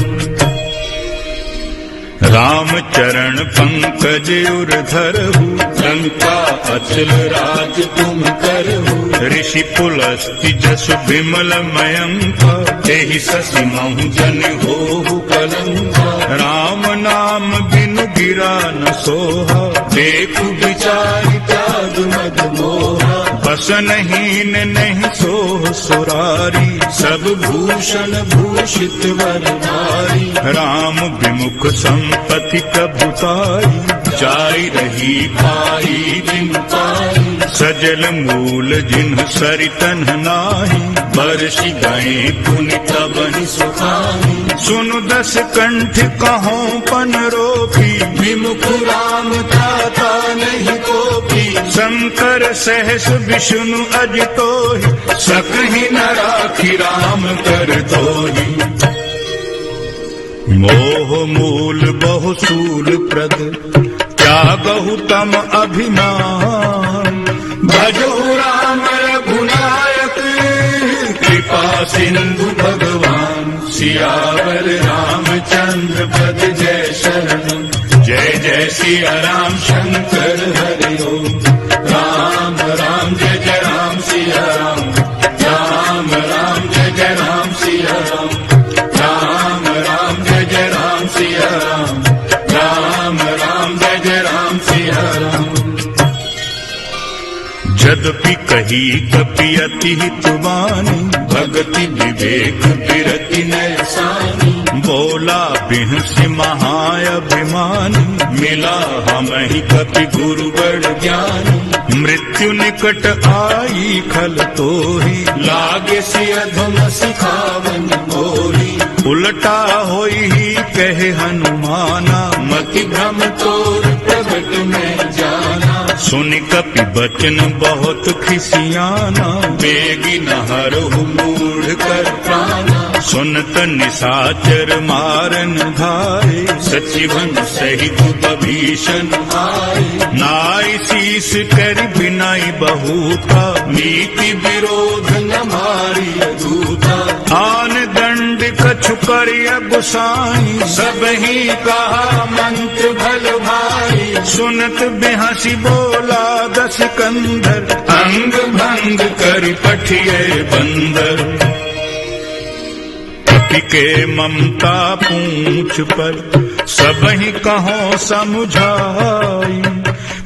राम चरण पंकज उर धरहु, लंका अचल राज तुम करहु। ऋषि पुलस्ति जसु विमल मयंका, तेहि ससि महु जन होहु कलंका। राम नाम बिनु गिरा न सोहा, देखु विचारि त्याग मद मोहा। बसन हीन नहीं सोह सुरारी, सब भूषण भूषित वरधारी। राम विमुख संपत्ति प्रभुताई, जाई रही पाई जिन पाई। सजल मूल जिन्ह सरितन नाही, बरसि गए पुनि तबहि सुखाई। सुनु दस कंठ कहो पन रोपी, विमुख राम ताता नहीं कोपी। शंकर सहस विष्णु अजितोहि, सकहि न राखी राम कर तोहि। मोह मूल बहु सूल प्रद, त्यागहु तम अभिमान। भजो राम रघुनायक, कृपा सिंधु भगवान। सियावर रामचंद्र पद जय शरणम। जय जय सिया राम शंकर हरि ओम। राम राम जय जय राम सिया राम। राम राम जय जय राम सिया राम। राम राम जय जय राम सिया राम। राम राम जय जय राम सिया राम। यद्यपि कही कपि अति हितवानी, भगति विवेक विरति नैसानी। बोला बिहसि महाअभिमानी, मिला हमहि कपि गुरु बड़ ज्ञानी। मृत्यु निकट आई खल तोहि, लागे सिय धुम सिखावन मोहि। उलटा होई ही कहे हनुमाना, मति भ्रम तोर प्रगट में जाना। सुनि कपि बचन बहुत खिसियाना, बेगी नहरहु मूढ़ कर प्राणा। सुनत निशाचर मारन धारे, सचिवन सहित भीषण आए। नाई शीस कर बिनाई बहुता, नीति विरोध न मारी अधूता। आन दंड कछु करिय गुसाई, सब ही कहा मंत्र भल भाई। सुनत बिहसी बोला दस कंधर, अंग भंग कर पठिए बंदर। कपि के ममता पूंछ पर, सबहि कहो समुझाई।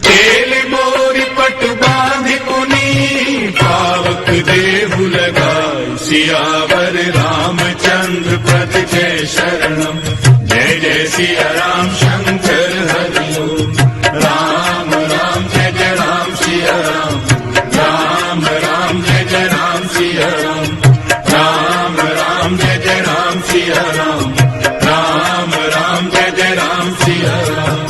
तेल मोरी पट बांध पुनी पावक देहु लगाई। सियावर रामचंद्र पद जय शरणम। जय जय सिया राम शंकर हरि ओम। राम राम जय जय राम सिया राम। राम राम जय जय राम सिया राम। राम राम जय जय राम सिया राम। राम राम जय जय राम सिया राम।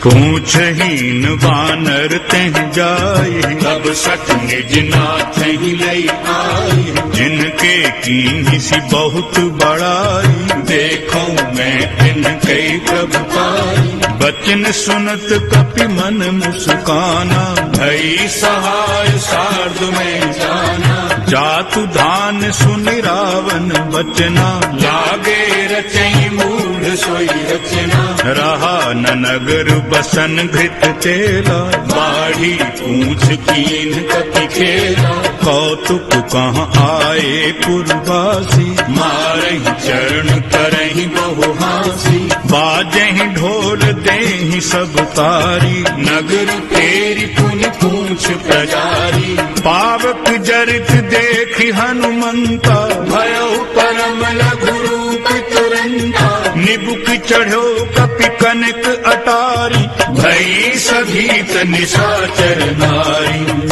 पूछहीन वानर तेह जाए। तब सठ निज नाथ ही लई आई। जिनके कीन्ही सी बहुत बड़ाई। देखो मैं इनके प्रभु पाई। बचन सुनत कपि मन मुस्काना। भई सहाय सार्ध में जाना। जातु धान सुनि रावण बचना। लागे रचई मूढ़ सोई रचना। रहा न नगर बसन घृत चेला। बाढ़ी पूछ कीन कपि खेला। कौतुक कहाँ आए पुरवासी। मारहि चरण करहि बहु हासी। बाजहि ढोल देहि सब तारी। नगर फेरी पुनि पूछ प्रजारी। पावक जरित देखि हनुमंता। भयो परम लघु रूप तुरंता। निबुक चढ़ो कपि कनक अटारी। भई सभीत निशाचर नारी।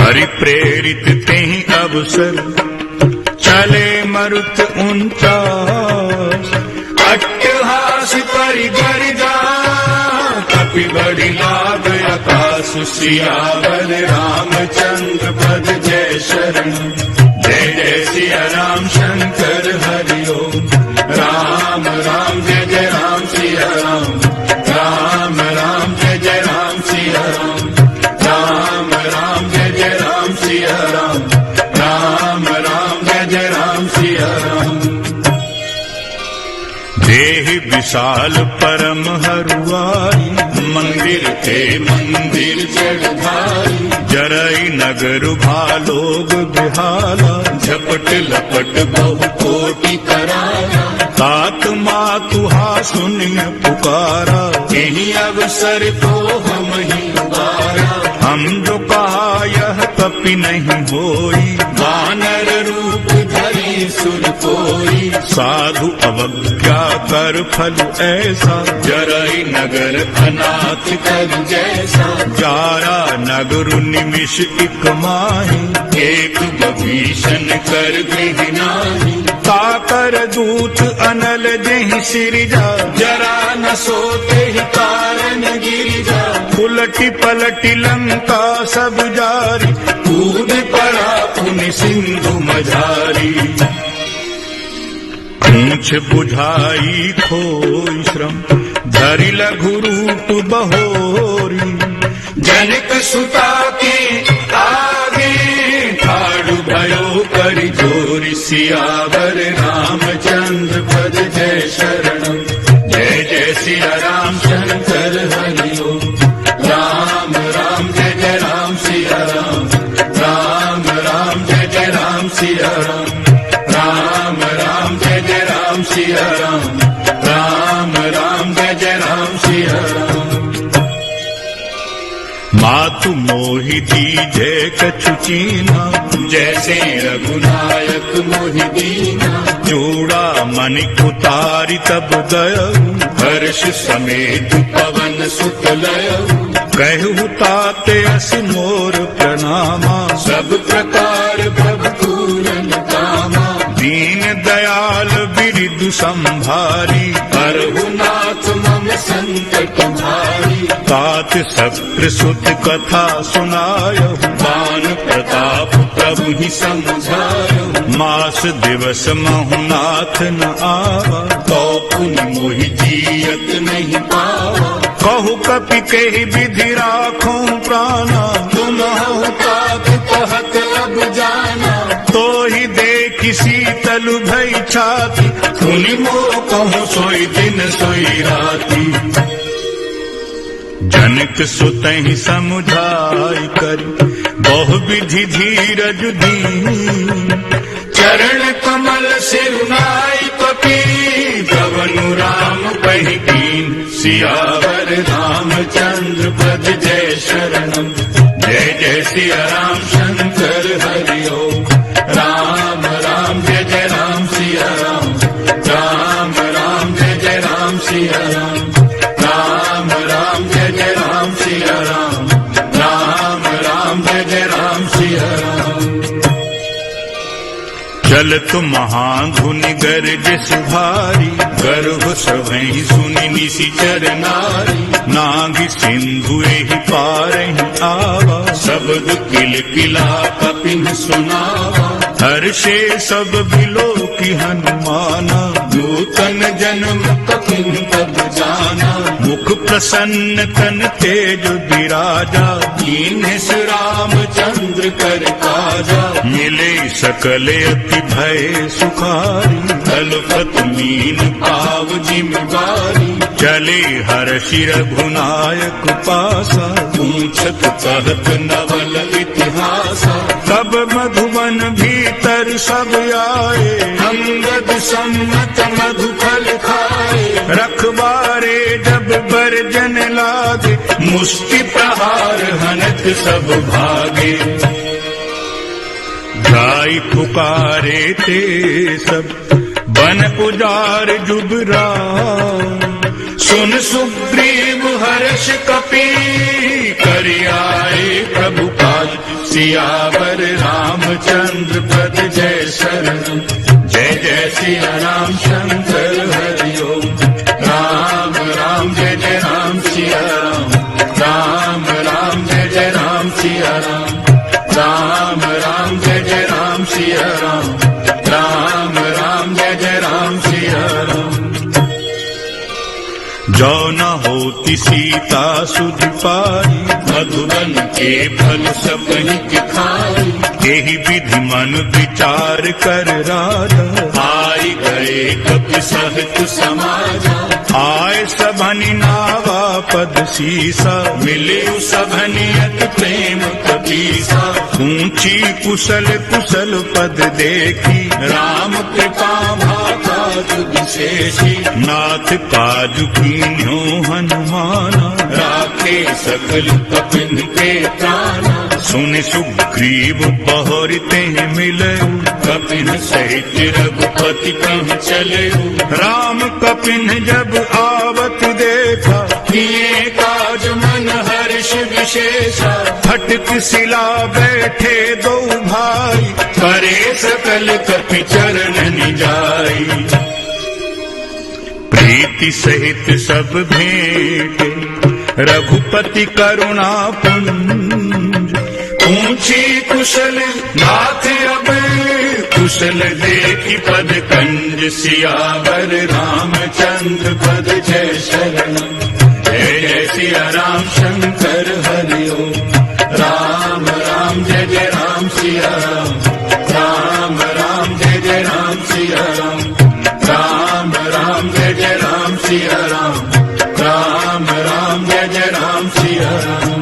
हरि प्रेरित तेहि अवसर। चले मरुत 49। अट्टहास परि गर्जा। कपि बढ़ि लाग आकाश। सियावर रामचंद्र पद जय शरण। जय जय सिया राम शंकर हरि ओम। राम राम जय जय राम सिया राम। राम राम जय जय राम सिया राम। राम राम जय जय राम सिया राम। राम राम जय जय राम सिया राम। देहि विशाल परम हरुआई। मंदिर थे मंदिर जड़धारी। जरई नगर भालोग बिहाला। झपट लपट बहु कोटि कराया। तात मातुहा सुनिय पुकारा। यही अवसर को हम ही उबारा। हम जो कहा यह कपि नहीं होई। वानर रूप धरी सुर कोई। साधु अवज्ञा कर फल ऐसा। जरई नगर अनाथ कर जैसा। जारा नगर निमिष इक माही। एक भीषण कर गृह नाही। ताकर दूत अनल जहि सिरजा। जरा न सोते ही कारण गिरिजा। उलटी पलटी लंका सब जारी। कूद पड़ा पुनि सिंधु मझारी। पूछ बुझाई खोई श्रम। धरि लघु रूप बहोरी। जनक सुता के आगे। ठाड़ु भयो कर जोरी। सियावर रामचंद्र पद जय शरणम। जय जय सिया राम शंकर हरि ओम। राम राम जय जय राम सिया राम। राम राम जय जय राम सिया राम। राम राम जय जय राम सिया राम। राम राम जय जय राम सिया राम। मातु मोहि दीजे कछु चीना। जैसे रघुनायक मोहि दीना। जोड़ा मणिक उतारी तब गयऊ। हर्ष समेत पवन सुत लयऊ। कहु ताते अस मोर प्रणामा। सब प्रकार प्रभु पूरन कामा। दीन दयाल बिरिदु संभारी। रघुनाथ मम संकट भारी। तात सप्र सुत कथा सुनायहु। बान प्रताप प्रभु ही समझायहु। मास दिवस महु नाथ न आवा। तो पुनि मोहि जियत नहीं पावा। कहु कपि कहि विधि राखों प्राणा। तुम हो तात कहत अब जाना। तो ही देखि शीतल भई छाती। सुनि मोह कहूँ सोई दिन सोई राती। जनक सुतहि समुझाई करि। बहु विधि धीरज दीन। चरण कमल सिरुनाई कपि। सियावर रामचंद्र पद जय शरणम। जय जय सिया राम शंकर हरि ओम। राम राम जय जय राम सिया राम। राम राम जय जय राम सिया राम। राम राम जय जय राम सिया राम। राम राम जय जय राम सिया राम। चलत महाधुनि गरज सुभारी, गर्भ सभई सुनि निशिचर नारी। नाग सिंधु एहि पारहि आवा, शब्द किल किला कपिन सुनावा। हर्षे सब बिलो की हनुमाना, नूतन जन्म कपिन पद जाना। मुख प्रसन्न तन तेज विराजा, दीनेश रामचंद्र कर काजा। मिले सकल अति भय सुखारी, तलपत मीन पाव जिम्मेवारी। चले हर्षि रघुनायक पासा, पूछत कहत नवल इतिहासा। तब मधुबन भीतर सब आए, अंगद सम्मत मधुफल खाए। रखबारे जब बरजन लागे, मुष्टि प्रहार हनत सब भागे। गाय पुकारे ते सब बन उजार जुबरा। सुन सुग्रीव हर्ष कपि कर आए प्रभु काज। सियावर रामचंद्र पद जय शरणम। जय जय सिया राम शंकर हरि ओम। राम राम जय जय राम सिया राम। राम राम जय जय राम सिया राम। राम राम जय जय राम सिया राम। राम राम जय जय राम सिया राम। जो न होती सीता सुध पाई, मधुबन के फल सब ही खाई। यही विधि मन विचार कर राजा, आई गए कपि सहित समाजा। आए सभनि नावा पद सीसा, मिले सभनि अति प्रेम कपीसा। ऊंची कुशल कुशल पद देखी, राम कृपा भाका विशेषी। नाथ काज कीन्यो हनुमाना, राखे सकल कपिन के प्राणा। सुन सुग्रीव बहुरिते मिले, कपिन सहित रघुपति कह चले। राम कपिन जब आवत देखा, किए काज मन हर्ष विशेषा। फटक सिला बैठे दो भाई, करे सकल कपि चरण निजाई। प्रीति सहित सब भेंटे, रघुपति करुणा पुंज। ऊंची कुशल नाथ अब कुशल देखी पद कंज। सियावर रामचंद्र पद जय शरणम। जय जय सिया राम शंकर हरि ओम। राम राम जय जय राम सिया राम। राम राम जय जय राम सिया राम। राम राम जय जय राम सिया राम। राम राम जय जय राम सिया राम।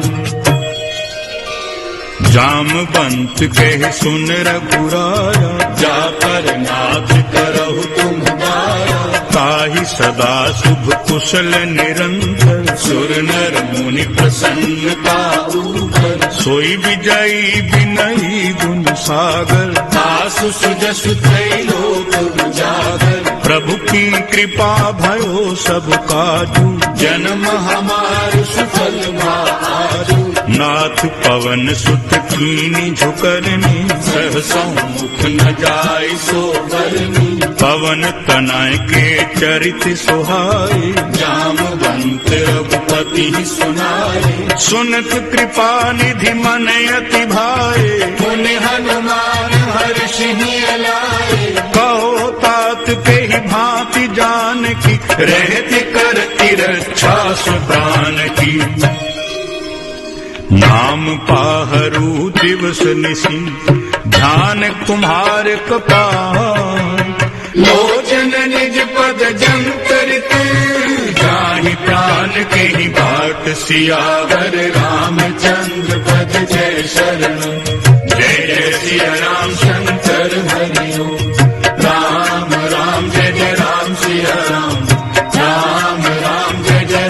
जामवंत कह सुन रघुराया, जा पर नाथ करहु तुम दाया। ताहि सदा शुभ कुशल निरंतर, सुर नर मुनि प्रसन्नता ऊपर। सोई विजयी विनयी गुण सागर। आसु सुजसु त्रैलोक उजागर। प्रभु की कृपा भयो सब काजू, जन्म हमार सुफल आजू। नाथ पवन सुत कीनी झुकरनी, सहसों मुख न जाय सो बरनी। पवन तनय के चरित सुहाए, जामवंत रघुपति सुनाए। सुनत कृपा निधि मन अति भाए। मुनि हनुमान हर्षि अलाए। कहो तात के ही भांति जान की, रहति करति रक्षा सुप्रान की। नाम पाहरू दिवस निसी, ध्यान तुम्हारे कपार। लोचन निज पद जंतरित, जाहि प्राण के ही बाट। सियावर रामचंद्र पद जय शरणम। जय जय सिया राम शंकर हरि ओम। राम राम जय जय राम सिया राम। राम राम जय जय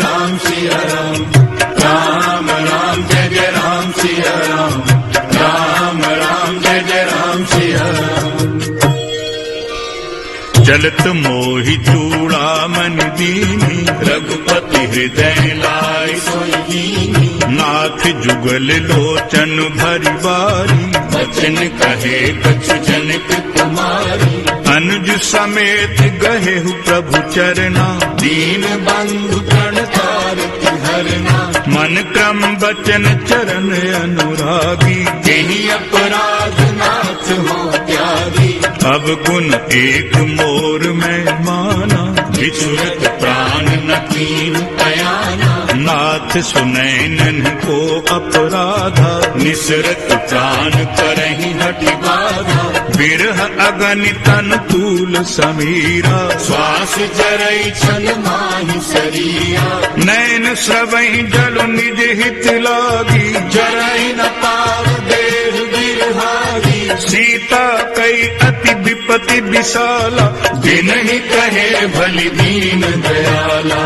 चलत मोहि चूड़ामन दीनी, रघुपति हृदय लाय सोई दीनी। नाथ जुगल लोचन भरी बारी, बचन कहे कछु जनक कुमारी। अनुज समेत गहेहु प्रभु चरना, दीन बंधु प्रणतारति हरना। मन क्रम बचन चरण अनुरागी, तेहि अपराध नाथ हो त्यागी। अब गुण एक मोर में माना, विचुरत प्राण न कीन पयाना। नाथ सुनैनन को अपराधा, निसरत प्राण करहि हठि बाधा। बिरह अगनितन तूल समीरा, श्वास जरई छन माहि शरीरा। नैन स्रवहि जल निज हित लागी, जरई न पाव देह बिरहागी। सीता कई अति विपति विशाला, दिन ही कहे भली दीन दयाला।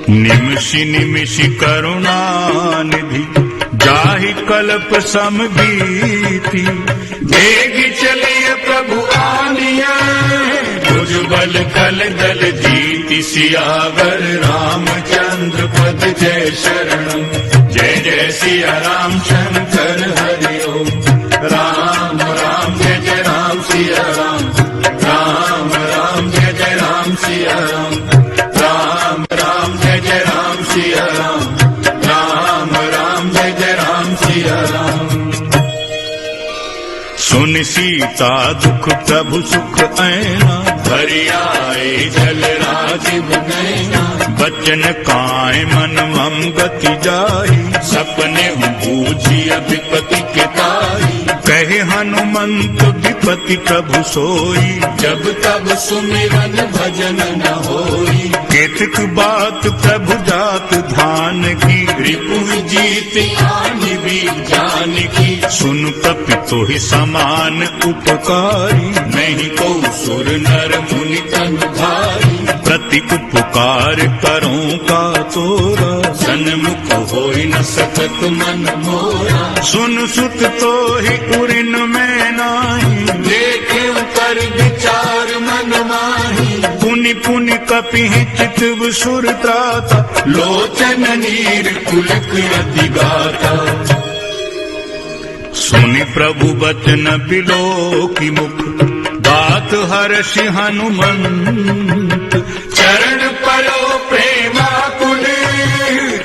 निमिषि निमिषि करुणा निधि, जाहि कल्प समगीति। बेग चलिए प्रभु आनिया, भुजबल कल दल जीति। सियावर रामचंद्र पद जय शरणम। जय जय सिया राम शंकर हरि ओम। राम राम जय जय राम सिया राम। राम राम जय जय राम सिया राम। राम राम जय जय राम सिया राम। राम राम जय जय राम सिया राम। सुन सीता दुख प्रभु सुख ऐना, भरि आए जल राजीव नैना। बचन काय मन मम गति जाहि, सपने बूझी विपति के ताई। कहे हनुमंत विपति प्रभु सोई, जब तब सुमिरन भजन न होई। केतक बात प्रभु जात धान की, रिपु जीत आनि भी जान की। सुन कपि तोहि समान उपकारी, नहीं को सुर नर मुनि तन भारी। प्रति उपकार करूं का तोरा, सन्मुख होई न सकत मन मोरा। सुन सुत तो ही उरिन में नाही, देखे कर विचार मन माही। पुनि पुनि कपि चितव सुर त्राता, लोचन नीर कुलक अति गाता। सुनि प्रभु बचन बिलो की मुख, बात हर्षि हनुमंत। चरण परो प्रेमाकुल,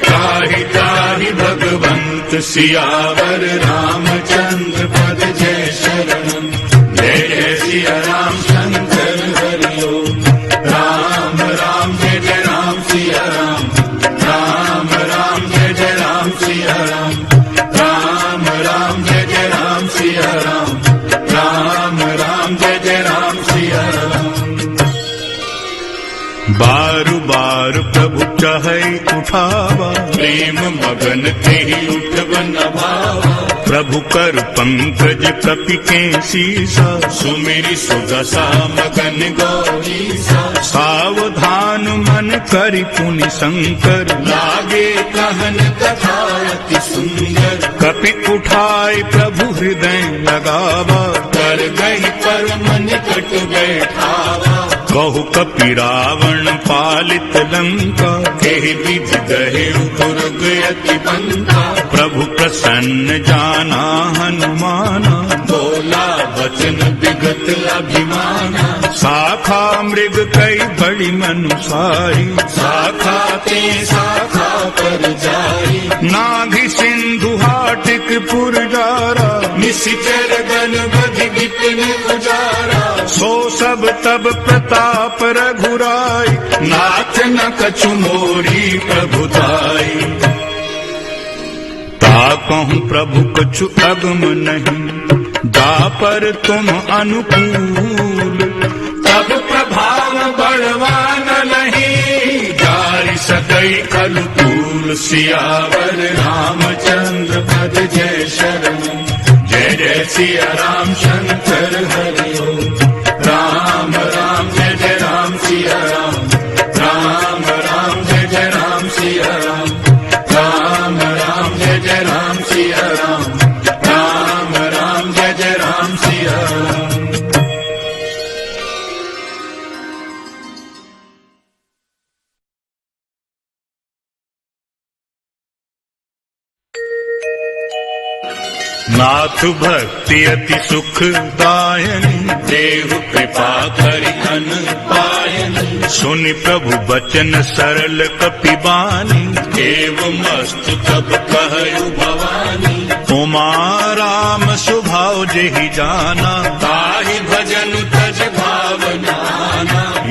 ताहि ताहि भगवंत। सियावर रामचंद्र पद जय शरणम। जय जय सिया राम शंकर हरि ओम। राम राम जय जय राम सिया राम। राम राम जय जय राम सिया राम। राम राम जय जय राम सिया राम। राम राम जय जय राम सिया राम। बारु बार प्रभु चाहे उठावा, प्रेम मगन तेहि उठब न भावा। प्रभु कर पंकज कपि के सीसा, सुमिरि सुदशा मगन गौरीसा। सावधान मन करि पुनि शंकर, लागे कहन कथा अति सुंदर। कपि उठाए प्रभु हृदय लगावा, कर गई परम निकट बैठावा। कहु कपि रावण पालित लंका, केहि विधि गहे दुर्ग अति बंका। प्रभु प्रसन्न जाना हनुमाना, बोला वचन विगत अभिमाना। शाखा मृग कई बड़ी मनुसारी, शाखा ते शाखा पर जारी। नाभि सिंधु हाटिक पुरजारा, निशिचर गण बधि विपिन उजारा। सो सब तब प्रताप रघुराई, नाथ न कछु मोरी प्रभुताई। ताकहु प्रभु कछु अगम नहीं, दापर तुम अनुकूल। तब प्रभाव बलवान नहीं, जारि सकई कलुकूल। सियावर रामचंद्र पद जय शरणम। जय जय सिया राम शंकर हरि ओम। राम राम जय जय राम सिया राम। राम राम जय जय राम सिया राम। राम राम जय जय राम सिया राम। राम राम जय जय राम सिया राम। नाथ भक्ति अति सुखदायनी, देव कृपा करि अन पायनी। सुनि प्रभु बचन सरल कपिबानी, एव मस्तु तब कहु भवानी। उमा राम स्वभाव जेहि जाना, ताहि भजन तज भावना।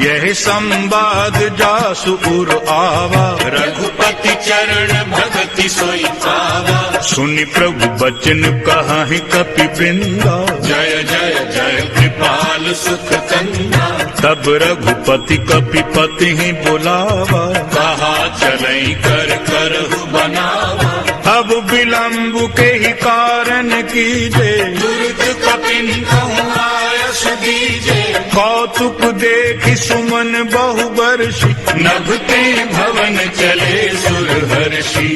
यह संवाद जासु उर आवा, रघुपति चरण भगति सोई पावा। सुनि प्रभु बचन कहि कपि वृंदा, जय जय जय कृपाल सुख कंदा। तब रघुपति कपिपति ही बुलावा, कहा चलई कर करहु बनावा। अब विलंब के ही कारण कीजे, तुरत कपिन कहूँ आयस दीजे। कौतुक देखि सुमन बहु बरसी, नभते भवन चले सुरहर्षि।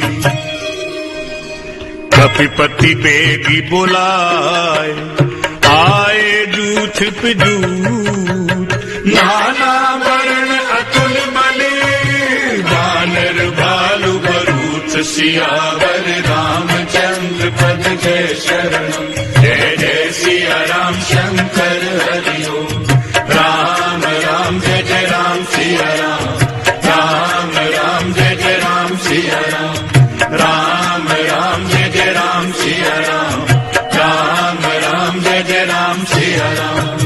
कपिपति बेगी बुलाए, आए जूथ पे जूथ। नाना वर्ण अतुल बले, वानर भालु बरूथ। सियावर रामचंद्र पद जय शरणम। जय जय सिया राम शंकर हरि ओम। राम राम जय जय राम सिया राम। राम राम जय जय राम सिया राम। राम राम जय जय राम सिया राम। राम राम जय जय राम सिया राम।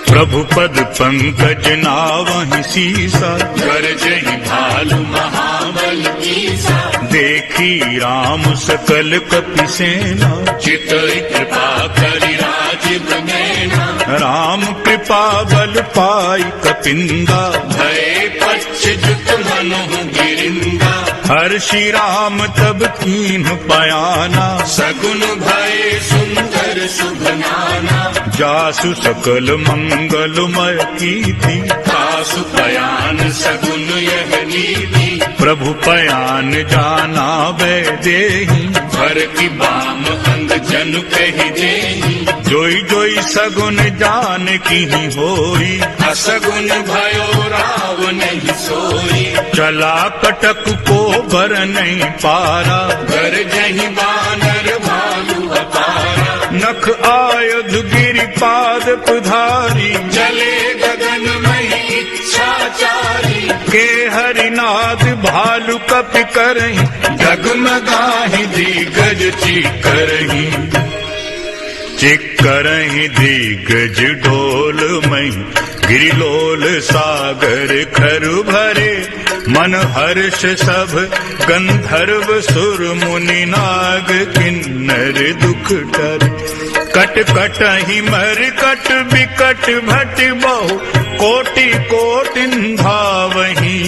प्रभु पद पंकज नावहि सीसा, गरजहि भालु महाबल कीसा। देखी राम सकल कपि सेना, चितई कृपा करि राजीव नैना। राम कृपा बल पाई कपिंदा, भय पक्ष जुत मनु गिरिंदा। हर्षि राम तब कीन्ह पयाना, सगुन भय सुंदर शुभ नाना। जासु सकल मंगलमय कीर्ति, कासु पयान सगुन यह नीति। प्रभु पयान जाना वैदेही, भर की बाम अंग जन कहि देहि। जोई जोई सगुन जान की होई, असगुन भयो राव नहीं सोई। चला कटक को बर नहीं पारा, गरजहि वानर भालु अपारा। नख आयुध गिरिपाद पुधारी, चले गगन मही इच्छाचारी। के हरिनाद भालु कपि करही, डगमगाहि दिग्गज चिकरहि। चिकरहि दिग्गज ढोल मई, गिरिलोल सागर खरु भरे। मन हर्ष सब गंधर्व सुर मुनि नाग, किन्नर दुख टरे। कट कट ही मर कट बिकट भट बहु, कोटि कोटि धावहि।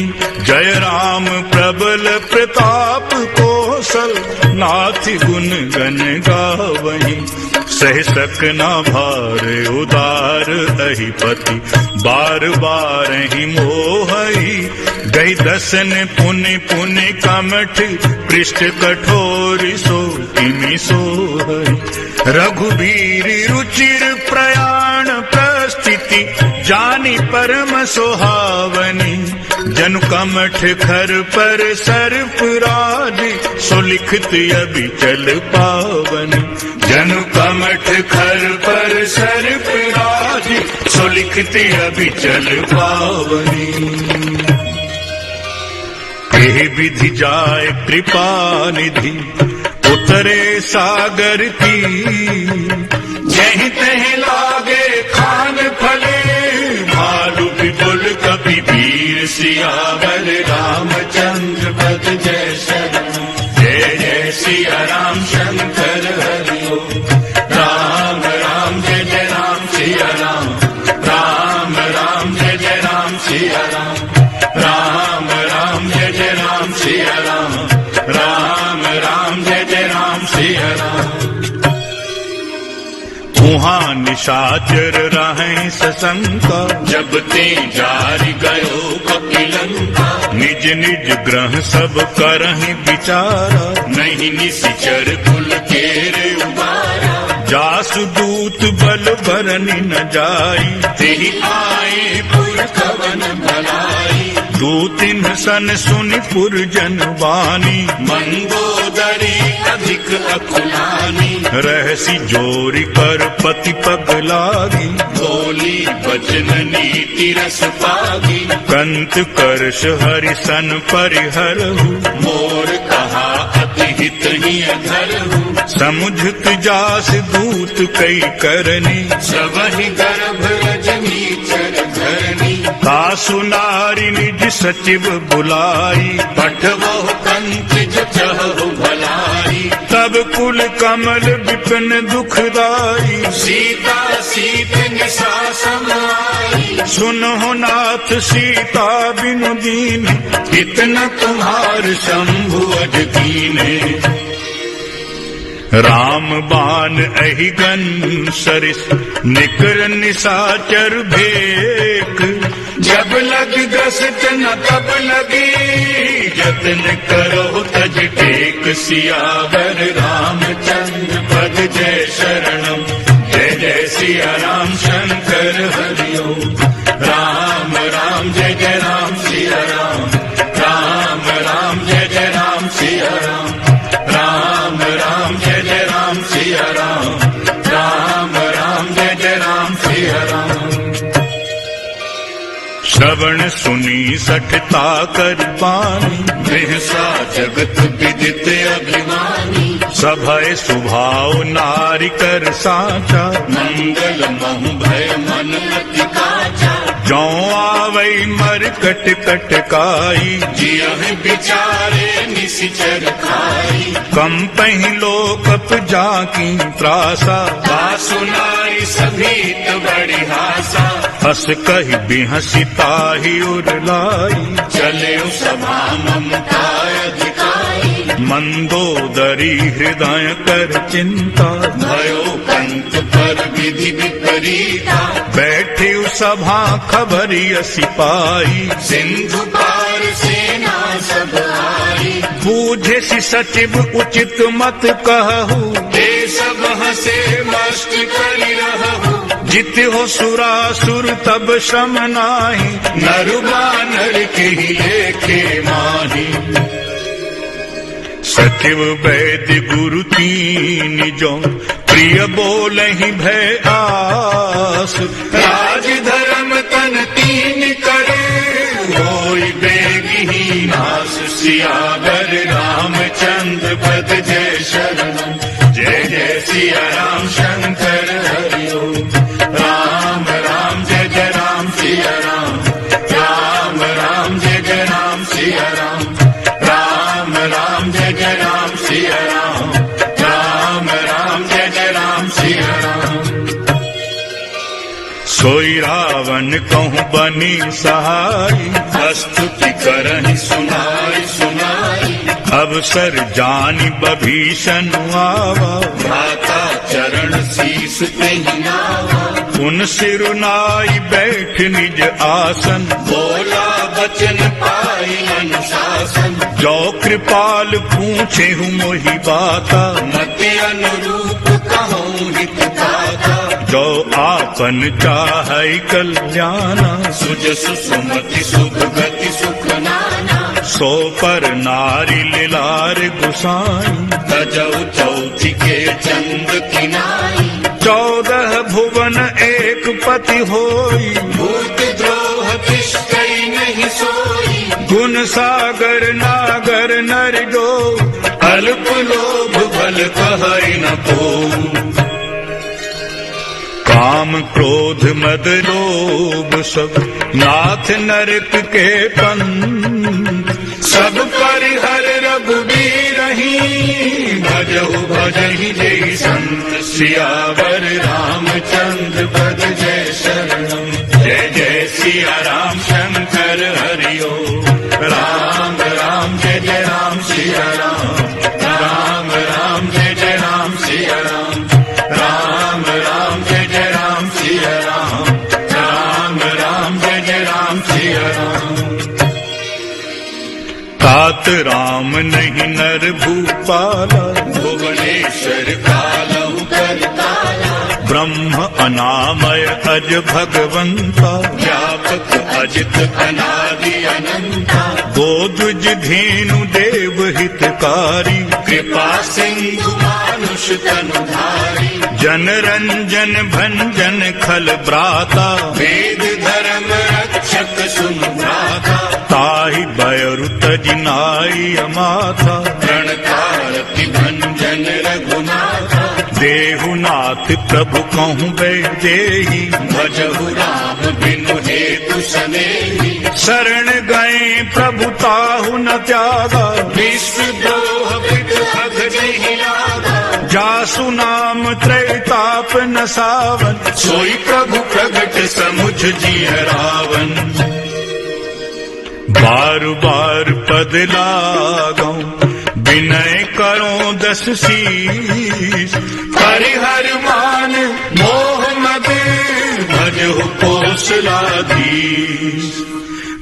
जय राम प्रबल प्रताप कौशल, नाथ गुण गण गावहि। सह सक न भार उदार अहिपति, बार बार ही मोहई। गई दसन पुनि पुनि कमठ, पृष्ठ कठोर सो तिमि सोहई। रघुबीर रुचिर प्रयाण प्रस्थिति, जानी परम सुहावनी। जनु कमठ खर पर सर्प राज, सो लिखत अबिचल पावन। जनु कमठ खर पर सर्प राज, सो लिखत अबिचल पावनी। एहि विधि जाय कृपा निधि, उतरे सागर की। जहि तहि लागे खान फले, भालु विपुल कपि वीर। सियावर रामचंद्र पद जय शरण। जय जय सिया राम शंकर हरि ओम। राम राम जय जय राम सिया राम। राम राम जय जय राम सिया राम। राम राम जय जय राम सिया राम। राम राम जय जय राम सिया राम। उहाँ निशाचर रहें सशंका, जब ते जारि गयो कपिलंका। निज निज ग्रह सब करहि विचारा। नहीं निशिचर कुल केरे उबारा। जासु दूत बल बरनि न जाई, तेहि आए पुरखवन भलाई। दूतिन सन सुनि पुरजन वानी। मंदोदरी अधिक अकुलानी, रहसी जोरी कर पति पग लागी, बोली वचन नीति रस पागी, कंत करश हरिसन परिहरहु, मोर कहा अति हित ही अधरहु, समुझत जास दूत कई करनी, सबहि गर्भ रजनी चर धरनी, तासु नारी निज सचिव बुलाई, पठवहु कंत जो चहु भलाई, तब कुल कमल विपिन दुखदाई, सीता सीत निशा समाई, सुनहु नाथ सीता बिनु दीन, इतना तुम्हार शंभु अज कीने, राम बान अहिगन सरिस निकर निसाचर भेक, जब लग ग्रसित न तब लगी, जतन करो तज टेक, सियावर रामचंद्र पद जय शरणम, जय जय सिया राम शंकर हरिओ, राम राम जय जय राम सिया राम, राम राम जय जय राम सिया राम, राम राम जय जय राम सिया राम, राम राम जय जय राम सिया राम। श्रवण सुनी सठता कर पानी, बिहसा जगत विदित अभिमानी, सभय सुभाव नारी कर साचा, मंगल महु भय मन अति काचा, जौ आवई मर कट कटकाई, जियहि विचारे निशिचर खाई, कम पही लोकप जाकी त्रासा, सुनाई सभीत बड़ी हासा, हस कही बिहसी ताहि उरलाई, चले सभा ममता अधिकारी, मंदोदरी हृदय कर चिंता, भयो पंत पर विधि विपरीता, बैठे सभा खबरी सिपाही, सिंधु पार सेना सब आई, बूझे सि सचिव उचित मत कहू, ते सब हसे मस्त करि रहु, जित हो सुरासुर तब श्रम नाही, नर बानर के लेखे माही, सचिव वैद्य गुरु तीन जो प्रिय बोलहि भय आस, राज धर्म तन तीन करे, होई बेगी नास, सियावर रामचंद्र पद जय शरणम, जय जय सिया राम शंकर हरिओ, राम राम जय जय राम सिया राम, राम राम जय जय राम सिया राम, राम राम जय जय राम सिया राम, राम राम जय जय राम सिया राम। सोई रावण कहूँ बनी सहाई, स्तुति करहि सुनाई सुनाई, अवसर जानि बभीषण आवा, भ्राता चरण शीस तेहि नावा, उन सिरुनाई बैठ निज आसन, बोला बचन पाई अनुशासन, जो कृपाल पूछे हूँ मोहि बाता, मति अनुरूप कहूँ हित दाता, जो आपन चाहै कल्याणा, सुजसु सुमति सुख गति सुख नाना, सो पर नारी लिलार गुसाई, तजौ चौथी के चंद किनाई, 14 भुवन एक पति होई, भूत द्रोह तिष्ठई नहीं सोई, गुण सागर नागर नर जो, अल्प लोभ बल कहै न को, काम क्रोध मद लोभ सब नाथ नरक के पंथ, सब परिहर रघुबीरहि, भजहु भजहि जय संत, सियावर रामचंद्र पद जय शरणम, जय जय सिया राम शंकर हरिओ, राम राम जय जय राम सिया राम, राम राम जय जय राम सिया राम, राम राम जय जय राम सिया राम, राम राम जय जय राम सिया राम। तात राम नहीं नर भूपाला, भुवनेश्वर कालहु करताला, ब्रह्म अनामय अज भगवंता, व्यापक अजित अनादि अनंता, गोद्विज धेनु देव हितकारी, कृपा सिंधु मानुष तनुधारी, जन रंजन भंजन खल भ्राता, वेद धर्म रक्षक सुन भ्राता, ताहि बयरु तज नाई अमाथा, प्रणकारति भंजन रघुनाथा, देहुनाथ प्रभु कहूँ वैदेही, भजहु राम बिनु हेतु सनेही, शरण गए प्रभु ताहु न त्यागा, विश्व द्रोह विद्रोह जहि लागा, जासु नाम त्रैताप न सावन, सोई प्रभु प्रगट समुझ जिय रावण, बार बार पद लागौ विनय करो दस शीस, हरिहर मान मोह मद भजहु कौशलाधीश,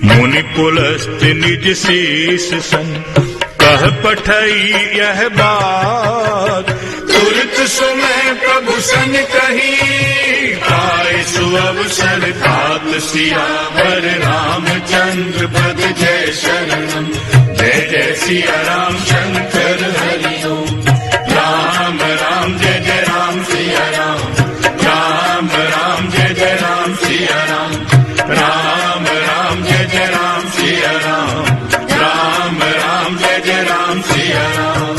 मुनि पुलस्त निज शीस सन, कह पठई यह बात, तुरत सुमय प्रभु सन कही, पाए सुअवसर तात सियावर रामचंद्र पद जय शरणम, जय जय सिया राम शंकर हरि ओम, राम राम जय जय राम सिया राम, राम राम जय जय राम सिया राम, राम राम जय जय राम सिया राम, राम राम जय जय राम सिया राम,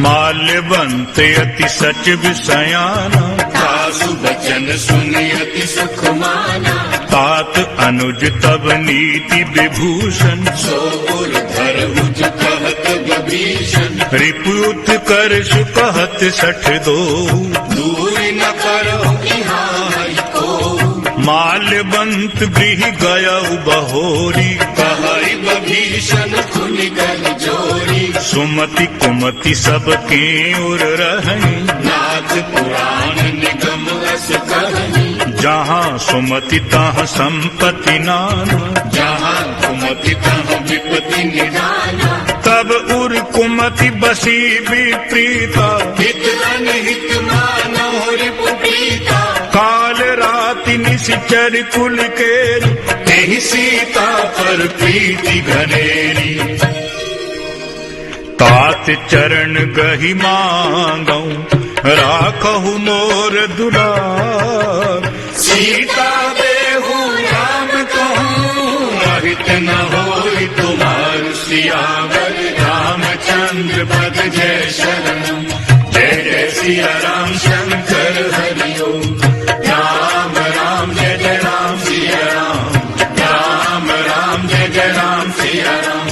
माल्यवंत अति सच विषयाना, सासु बचन सुनि अति सुख माना, तात अनुज तब नीति विभूषण, सो गुर धरभुज कहत विभीषण, रिपुत करश कहत सठ दो, दूर न करो यहाँ हरि को, माल्यवंत गृह गयउ बहोरी, कहई विभीषण खुनि कर जोरी, सुमति कुमति सबके उर रहनी, नाथ पुराण निगम रस कहनी, जहाँ सुमति तहाँ संपत्ति नाना, जहाँ कुमति तहाँ विपत्ति निदाना, तब उर कुमति बसी विप्रीता, हित अनहित मानव रिपुप्रीता, काल राति निशिचर कुल केरी, तेहि सीता पर प्रीति घनेरी, तात चरण गहि मांगऊ राखहु मोर दुलार, सीता देहु राम कहूँ अहित न होई तुम्हार, सियावर रामचंद्र पद जय शरणम, जय जय सिया राम शंकर हरि ओम, राम राम जय जय राम सिया राम, राम राम जय जय राम सिया राम,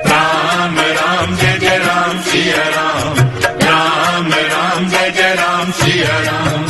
राम राम जय जय राम सिया राम, राम राम जय जय राम सिया राम,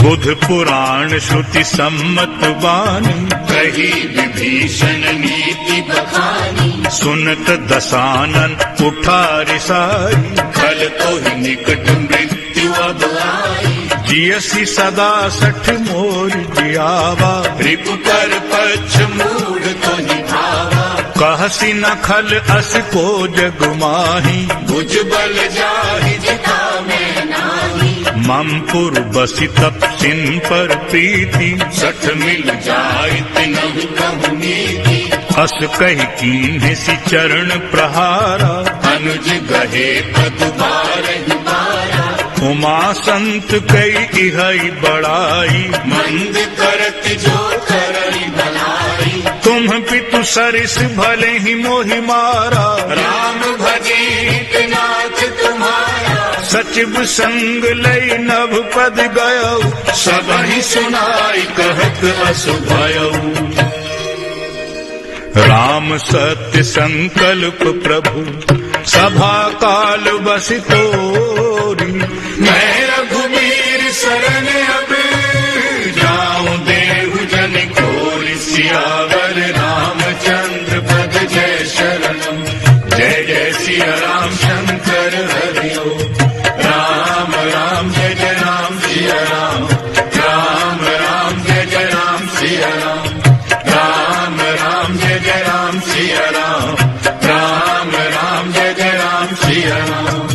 बुध पुराण श्रुति सम्मत वाणी, कही विभीषण नीति बखानी, सुनत दसानन उठा रिसाई, खल तो ही निकट मृत्यु अब आई, जियसी सदा सठ मोर जियावा, रिपु पर पक्ष मूढ़ तो ही भावा, कहसी न खल अस को जग माही, भुज बल जाहि जिता में नाही, मम पुर बसी तपसिन पर प्रीति, सठ मिल जाय तिनहु कहु नीति, अस कही कीन्हे सि चरण प्रहारा, अनुज गहे पदु बारहि बारा, उमा संत कई इहई बड़ाई, मंद करत जो करई भलाई, तुम पितु सरिस भले ही मोहि मारा, राम भजे नाथ तुम्हारा, सचिव संग लई नभ पद गयऊ, सबहि सुनाई कहत असु भयऊ, राम सत्य संकल्प प्रभु सभा काल बस तोरी, मैं रघुवीर शरण अब जाऊं देहु जन खोल, सियावर रामचंद्र पद जय शरणम, जय जय सिया राम शंकर हरि ओम, राम राम जय जय राम सिया राम, राम राम जय जय राम सिया राम, राम राम जय जय राम सिया राम, राम राम जय जय राम सिया राम,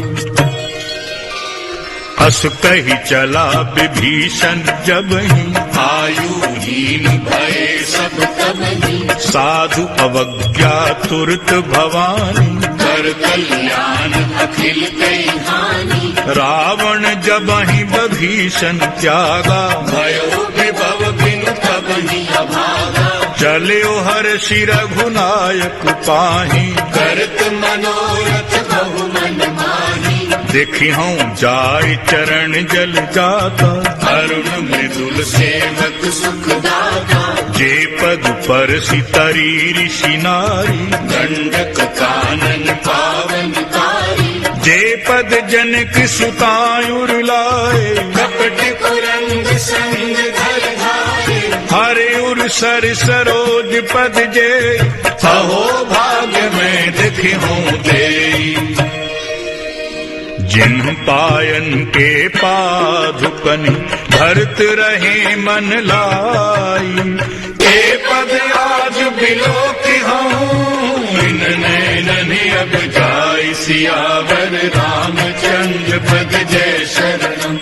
अस कही चला विभीषण जब ही, आयुहीन भये सब तबहि, साधु अवज्ञा तुरत भवानी, कर कल्याण अखिल कई हानि, रावण जब ही विभीषण त्यागा, भयो विभव बिनु तबहि अभागा, चल्यो हर्षि रघुनायक पाहि, करत मनोरथ बहु मन माहि, देखी हूँ जाय चरण जल जाता, अरुण मृदुल सेवक सुखदाता, जे पद पर सितरी ऋषि नारी, दंडक कानन पावनकारी, जे पद जनक सुतायुर लाए, कपट कुरंग संग धर धारे, हरे उर सर सरोज पद जे, अहो भाग्य में देखी हूँ तेरी, जिन्ह पायन के पादुकनि भरत रहे मन लाई, के पद आज बिलोकी हूँ, इन नैनन अब जाय सियावर रामचंद्र पद जय शरणम,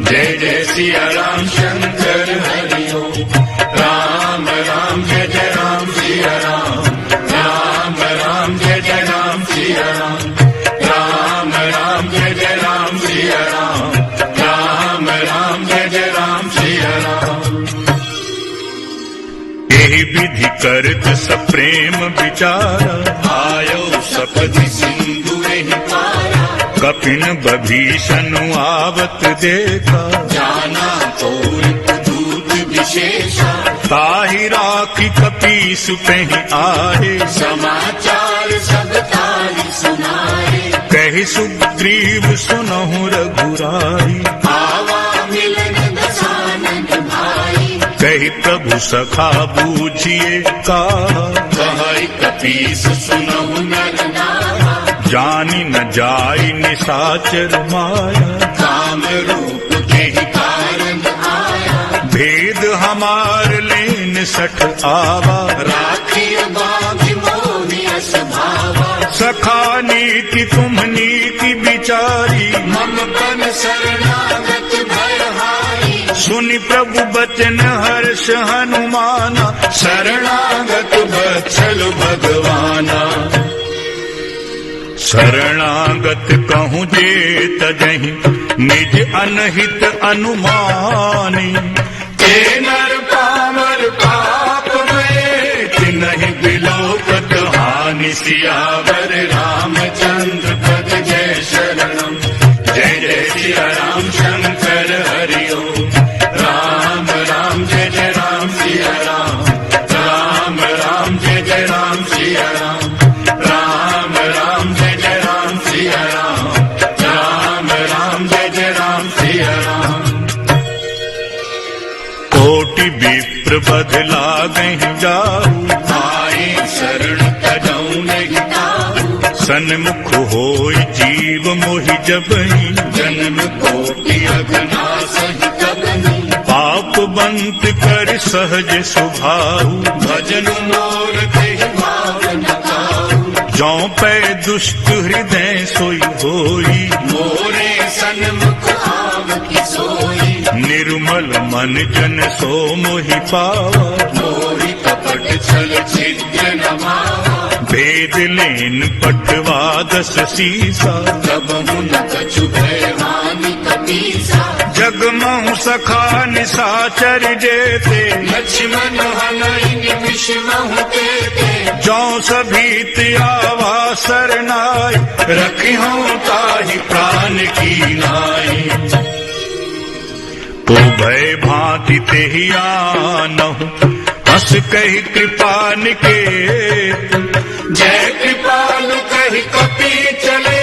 जय जय सिया राम शंकर हरि ओम, राम राम जय जय राम सिया राम, राम राम जय जय राम सिया राम, राम राम जय जय राम सिया राम, राम राम जय जय राम सिया राम, यही विधि करत सप्रेम विचारा, आयो सपदि सिंधु एहि पारा, कपिन विभीषण आवत देखा, जाना तोरित दूत विशेषा, ताहि राखी कपीस पेहि आए, समाचार सब तारि सुनाए, कहि सुग्रीव सुनहु रघुराई, आवा मिलन दसानन भाई, कहि प्रभु सखा बूझिए का, कहै कपीस सुनहु नर नारा, जानी न जाई निशाचर माया, काम रूप के कारण आया, भेद हमार लेन सठ आवा, राखिय बाघ मोहि अस भावा, सखा नीति तुम नीति विचारी, मम पन शरणागत भयहारी, सुनि प्रभु बचन हर्ष हनुमाना, शरणागत बत्सल भगवाना, शरणागत कहूँ जे तजहि निज अनहित अनुमानी, ते नर पामर पाप में, तिन्हि बिलोकत हानि, सियावर रामचंद्र पद जय शरणम, जय जय सिया राम शंकर हरि ओम, राम राम जय जय राम सिया राम, राम राम जय जय राम सिया राम, राम राम जय जय राम सिया राम, राम राम जय जय राम सिया राम, कोटि विप्र बदला गहि जाऊ, आए शरण तजौ नहीं ताऊ, सन्मुख होई जीव मोहि जबहि, जन्म कोटि अघनासहि कबहि, पाप बंत कर सहज सुभाऊ, भजन मोर तेहि भावन काऊ, जौ पै दुष्ट हृदय सोई होई, मोरे सन्मुख आवति सोई, निर्मल मन जन सो मोहि पावा, मोहि कपट छल छिद्र न मावा, भेद लेन पटवा दस सीसा, कबहु न कछु भय हानि कपीसा, जगमहु सखा निशाचर जेते, लक्ष्मण हनहि निमिष महु तेते, जौ सभीत आवा सरनाई, रखिहु ताहि प्राण की नाई, तो भय भांति तेहि आनहु, हस कहि कृपा निकेत, जय कृपालु कहि कपि चले,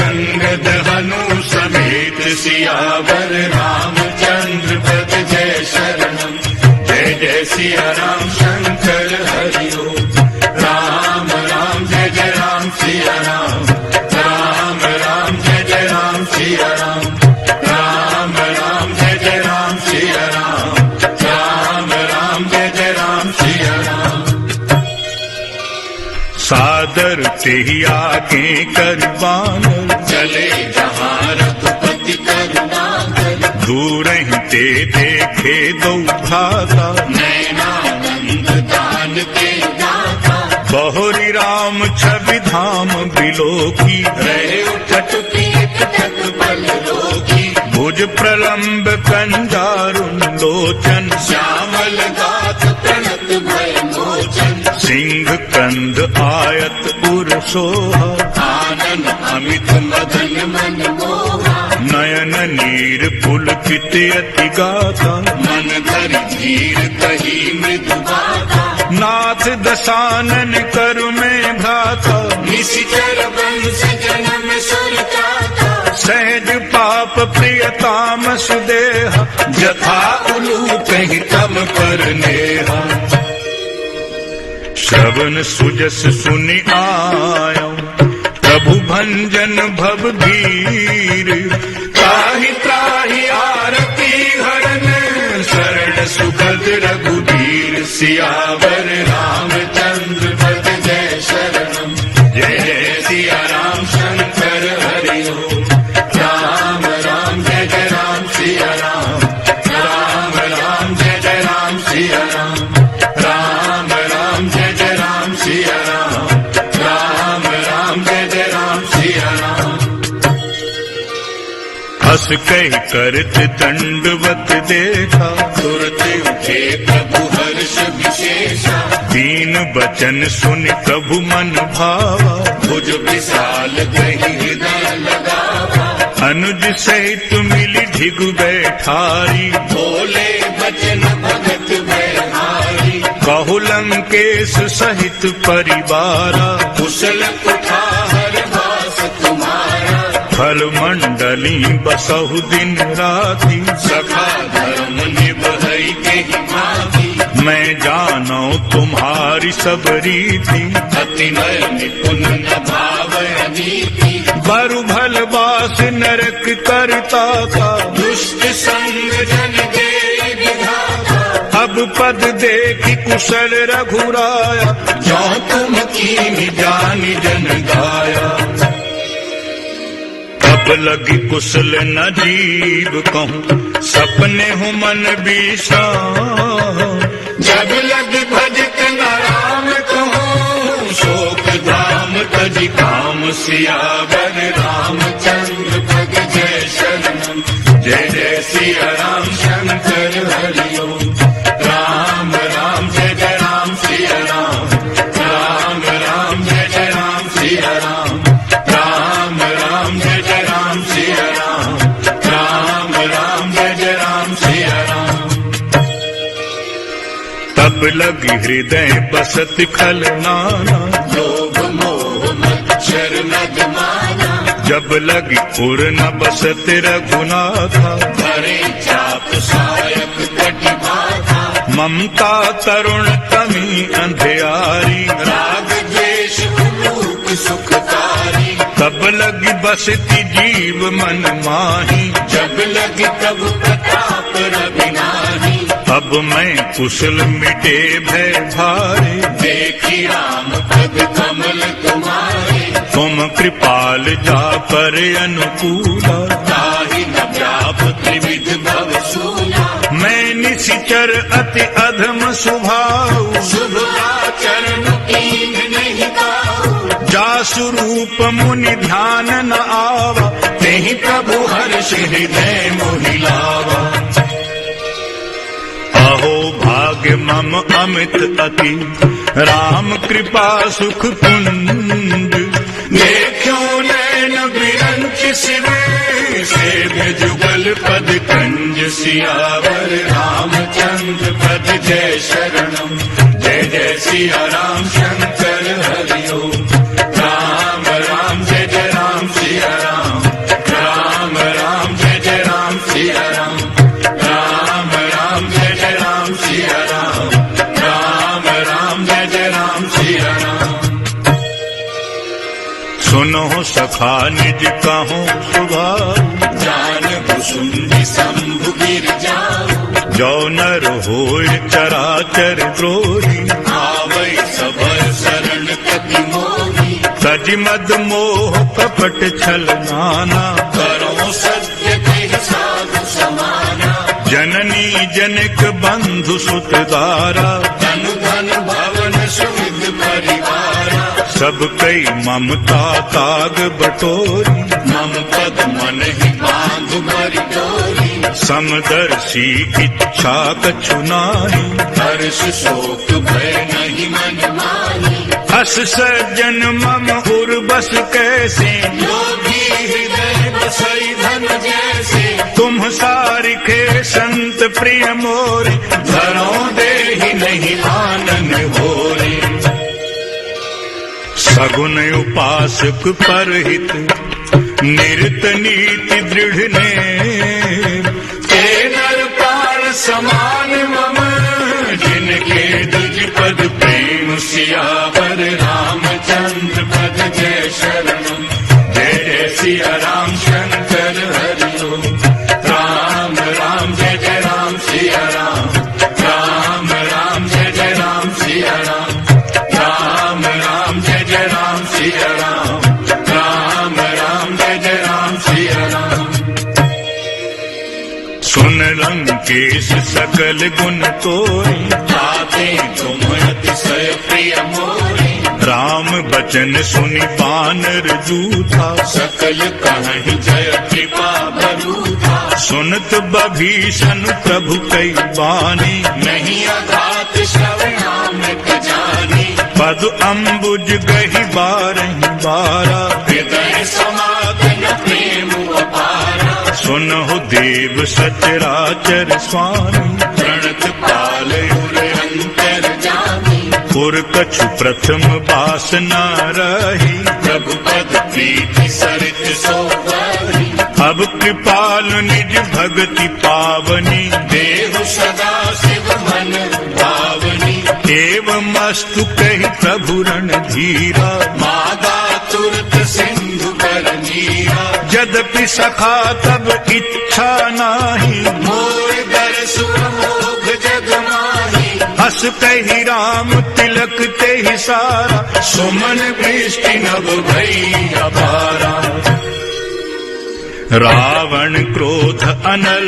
अंगद हनु समेत सियावर रामचंद्र पद जय शरणम, जय जय सिया राम शंकर हरि ओम, राम राम जय जय राम सिया राम, राम राम जय जय राम सिया राम, राम राम जय जय राम सिया राम, राम राम जय जय राम सिया राम, सादर तेहि आगे कर बानर, चले जहाँ रघुपति कर दूर ही ते देखे दो भ्राता, नैनानंद दान के दाता, बहुरी राम छवि धाम बिलोकी, रहे उठट पीठ तक बल रोगी, भुज प्रलंब कंजारुन लोचन, श्यामल गात प्रणत भय मोचन, सिंह कंद आयत उर सोहा, आनन अमित मदन मन मोहा, नयन नीर पुलकित अति गाथा, मन धरि धीर कही मृदु बाधा, नाथ दशानन करु में भ्राता, निशिचर वंश जन्म सुर जाता, सहज पाप प्रियताम सुदेहा, जथा उलूप ही तम पर नेहा, श्रवण सुजस सुनि आयो, प्रभु भंजन भव धीर, त्राहि त्राहि आरती हरन, शरण सुखद रघुबीर, सियावर रामचंद्र पद जय शरणम, जय जय सिया राम शंकर हरि ओम, राम राम जय जय राम सिया राम, राम राम जय जय राम सिया राम, राम राम जय जय राम सिया राम, राम राम जय जय राम सिया राम। हस कह करत दंडवत देखा, तुरत उठे प्रभु हर्ष विशेषा, दीन बचन सुन प्रभु मन भावा, भुज विशाल कही हृदय लगावा, अनुज सहित मिली ढिगु बैठारी, बोले बचन भगत व्यवहारी, कहु लंकेश सहित परिवारा, कुशल कुठार वास तुम्हारा, फल मंडली बसहु दिन राती, सखा धर्म निभई के भांति, मैं जानो तुम्हारी सब रीति, अति नय निपुण न भावय नीति, बरु भल बास नरक करता था, दुष्ट संग जन के विधाता, अब पद देखि कुशल रघुराया, जो तुम कीन्ही जानि जन गाया, अब लगी कुशल न जीव कहूँ, सपने हूँ मन विषाम, जब लग भजत न राम कहूँ, शोक धाम तजि काम, सियावर रामचंद्र पद जय शरणम, जय जय सिया राम शंकर हरि ओम, राम राम जय जय राम सिया राम, राम राम जय जय राम सिया राम, राम राम जय जय राम सिया राम, राम राम जय जय राम सिया राम। तब लगी हृदय बसत खल नाना, लोभ मोह मच्छर मद माना, जब लगी उर न बसत रघुनाथा, धरे चाप सायक कटि बाधा, ममता तरुण तमी अंधियारी, राग द्वेष उलूक सुखकारी, तब लगी बसती जीव मन माही, जब लगी प्रभु प्रताप रविनाही, अब मैं कुशल मिटे भय भारे, देखी राम पद कमल तुम्हारे, तुम कृपाल जा पर अनुकूला, ताहि न व्याप त्रिविध भव सूला, मैं निशिचर अति अधम स्वभाव, शुभ आचरण कीन नहीं गाऊ, जासु रूप मुनि ध्यान न आवा, तेहि प्रभु हर्ष हृदय मोहि लावा, अहो भाग्य मम अमित अति, राम कृपा सुख कुंज, देखो नैन बिरंच शिव, सेव्य जुगल पद कंज, सियावर रामचंद्र पद जय शरणम, जय जय सिया राम शंकर हरि ओम, राम राम जय जय राम सिया राम, राम राम जय जय राम सिया राम, राम राम जय जय राम सिया राम, राम राम जय जय राम सिया राम। सुनो सखा निज कहूँ स्वभाव, जान कुसुम शंभु गिर जाओ, जो नर होय चराचर द्रोही, आवै सबर शरण कति मोही, तज मद मोह कपट छल नाना, करो सत्य के साधु समाना, जननी जनक बंधु सुत दारा धन धन भवन सुविध परिवारा सब कई ममता ताग बटोरी मम पद मन ही बांध भरी डोरी समदर्शी इच्छा कछु नाही हर्ष शोक भय नहीं मन मानी हस सज्जन मम उर्बस कैसे लोभी हृदय बसई धन जैसे तुम सारिखे संत प्रिय मोरे धनो देहि नहीं आनन होरे सगुन उपासक परहित निरत नीति दृढ़ ने के नर प्राण समान मम जिनके दुज पद प्रेम सियावर रामचंद्र पद जय शरणम जय जय सिया राम शंकर हरि ओम राम राम जय जय राम सिया राम राम राम जय जय राम सिया राम राम राम जय जय राम सिया राम राम राम जय जय राम सिया राम सुन लंकेश सकल गुण तोरे ताते तुम अतिशय प्रिय मोरे राम बचन सुनि बानर जूथा सकल कहीं जय कृपा बरूथा सुनत बभीषण प्रभु कई बानी नहीं अघात श्रवणामृत जानी पद अम्बुज गहि बारहि बारा हृदय समागन प्रेम अपारा सुनहु देव सचराचर स्वामी प्रणत पाल उर अंतर जानी पुर कछु प्रथम वासना रही प्रभु पद प्रीति सरित सोवरी अब कृपाल निज भगति पावनी देव सदा शिव मन भावनी एवं अस्तु कहि प्रभु रणधीरा मादा तुरत सिंधु कर नीरा यद्यपि सखा तब इच्छा नाही मोर दर्श मोघ जग माही हस कहि राम तिलक तेहि सारा सुमन वृष्टि नभ भई अपारा रावण क्रोध अनल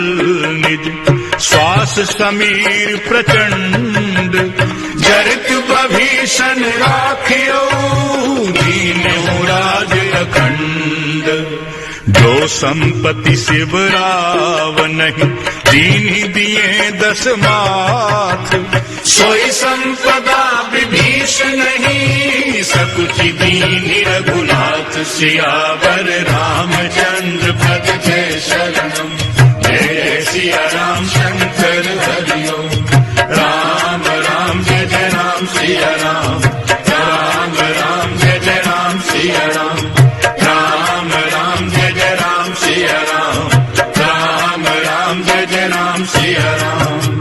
निज श्वास समीर प्रचंड जरित बभीषण राखियो दीन्यो राज अखंड जो संपत्ति शिव रावनहि दीन्हि दिए दस माथ सोई संपदा विभीषण नहीं सकुचि दीनि रघुनाथ सियावर रामचंद्र पद जय शरणम जय सिया राम शंकर हरि ओम राम राम जय जय राम सिया राम राम राम जय जय राम सिया राम राम राम जय जय राम सिया राम राम राम जय जय राम सिया राम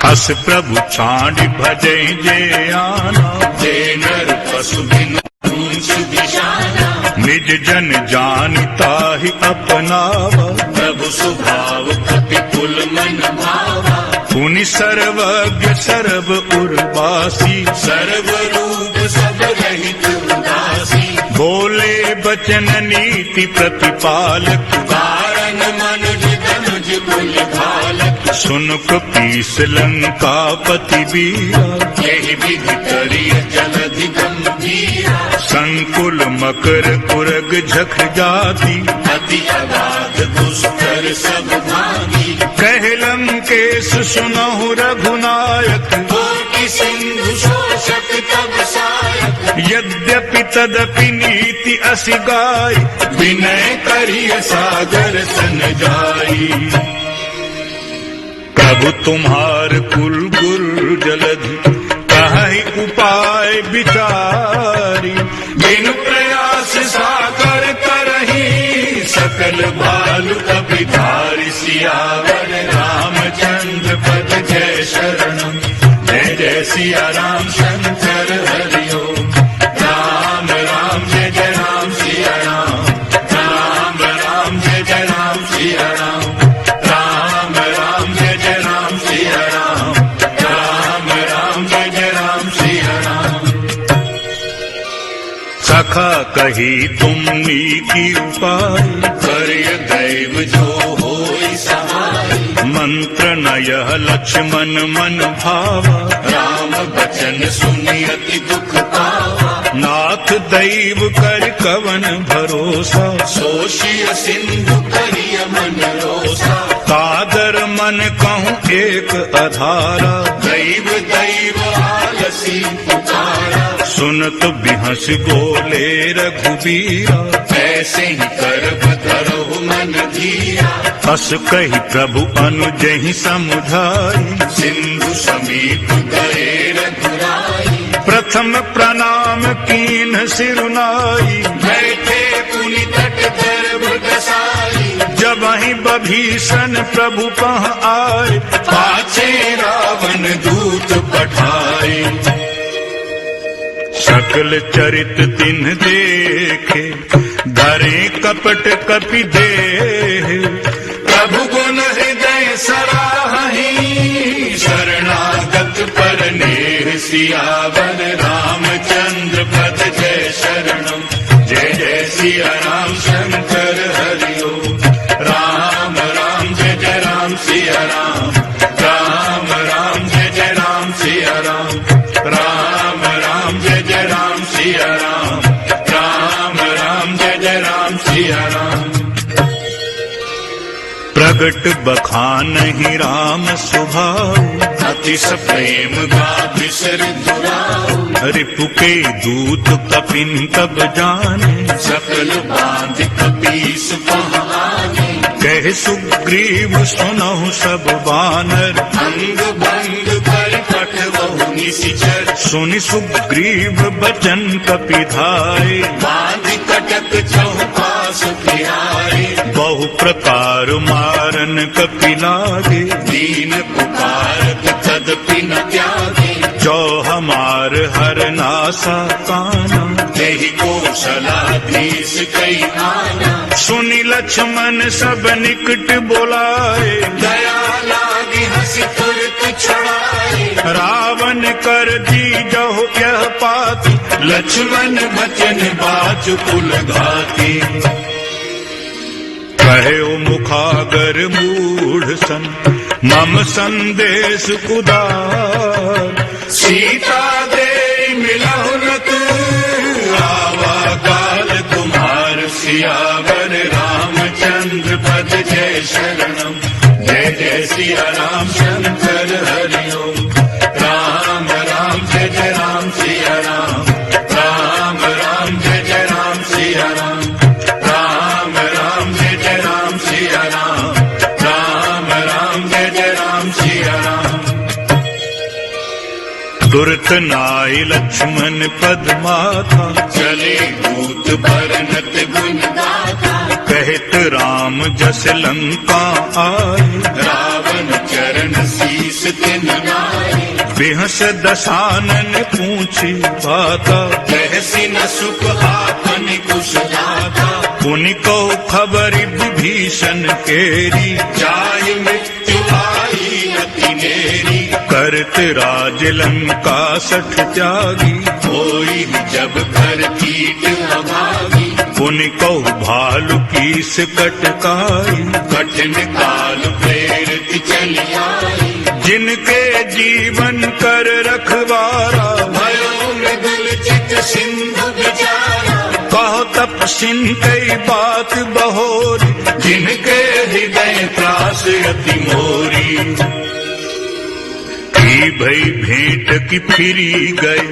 हस प्रभु छांड भजै जे आना जे नर पशु बिन पूंछ दिशाना निज जन जानिता ही अपनावा प्रभु स्वभाव कपि कुल मन भावा पुनि सर्वज्ञ सर्व उर्वासी सर्व रूप सब रहित उदासी बोले बचन नीति प्रतिपालक कारण मनुज धनुज कुल घालक सुनुक पीस लंका पति बीरा यही विधि करिय जलधि गंभीरा संकुल मकर उरग झख जाति अति अगाध दुष्कर सब भागी कहलम केस सुनहु रघुनायक कोटि सिंधु शोषक तब सायक यद्यपि तदपि नीति असि गाय विनय करिय सागर सन जाई प्रभु तुम्हार कुल गुर जलधि कहि उपाय विचारी बिनु प्रयास सागर करही सकल भालु कपि धारि सियावर रामचंद्र पद जय शरणम जय जय सिया राम शंकर हरि ओम राम राम जय जय राम सिया राम राम राम जय जय राम सिया राम राम राम जय जय राम सिया राम राम राम जय जय राम सिया राम सखा कही तुम नीकी उपाय करिय दैव जो होई सहाय यह लक्ष्मण मन भावा, राम बचन सुनि अति दुख पावा। नाथ दैव कर कवन भरोसा, सोषिय सिंधु करिय मन रोसा। कादर मन कहूँ एक अधारा, दैव दैव आलसी पुकारा। सुनत बिहस बोले रघुबीरा, ऐसे ही करब धरहु मन धीरा। अस कही प्रभु अनुजहि समुझाई, सिंधु समीप गए रघुराई। प्रथम प्रणाम कीन सिरुनाई, बैठे पुनि तट गर्भ दसाई। जब ही बभीषण प्रभु पह आए, पाछे रावण दूत पठाए। सकल चरित तिन्ह देखे, धरे कपट कपि देह। प्रभु गुण हृदय सराहि, शरणागत पर नेह। सियावर रामचंद्र पद जय शरणम। जय जय सिया राम शंकर हरि ओम। राम राम जय जय राम सिया राम। राम राम जय जय राम सिया राम। राम राम जय जय राम सिया राम। राम राम जय जय राम सिया राम। प्रगट बखानहि राम सुभाऊ, अतिश प्रेम गा बिसर दुराऊ। रिपु के दूत कपिन तब जाने, सकल बांध कपीस पहाने। कह सुग्रीव सुनहु सब बानर, अंग भंग कर पठवहु निशिचर। सुनि सुग्रीव बचन कपिधाय, बांध कटक चौपास फिराए। बहु प्रकार मारन कपि लागे, दीन पुकारत तदपि न त्यागे। जो हमार हर नासा काना, तेहि कौशलाधीश कई आना। सुनि लक्ष्मण सब निकट बोलाए, दया लागी हंसी तुरत छुड़ाए। रावण कर दी जहु यह पाती, लक्ष्मण बचन बाच कुल घाती। कहे ओ मुखागर मूढ़ सन, मम संदेश उदार। सीता दे मिलहु न तू, आवा काल तुम्हार। सियावर रामचंद्र पद जय शरणम। जय जय सिया राम शंकर हरि ओम। राम राम जय जय राम सिया राम। राम राम जय जय राम सिया राम। राम राम जय जय राम सिया राम। राम राम जय जय राम सिया राम। दुर्त नाई लक्ष्मण पद माथा, चले दूत बरनत गुण गाथा। कहत राम जस लंका आए, रावण चरण शीस तिन नाए। बिहस दसानन पूछी बाता, कहसी न सुख आपन कुश दाता। पुनि को खबर विभीषण केरी, जाय मृत्यु आई अति नेरी। करत राज लंका सठ त्यागी, होई जब कर कीट अभागी। पुनि को भालु कीस कटकाई, कठिन काल प्रेरित चली आई। जिनके जीवन कर रखवारा, भयो मृदुल चित सिंधु विचारा। कहो तपसिन कई बात बहोरी, जिनके हृदय त्रास अति मोरी। की भई भेंट की फिरी गए,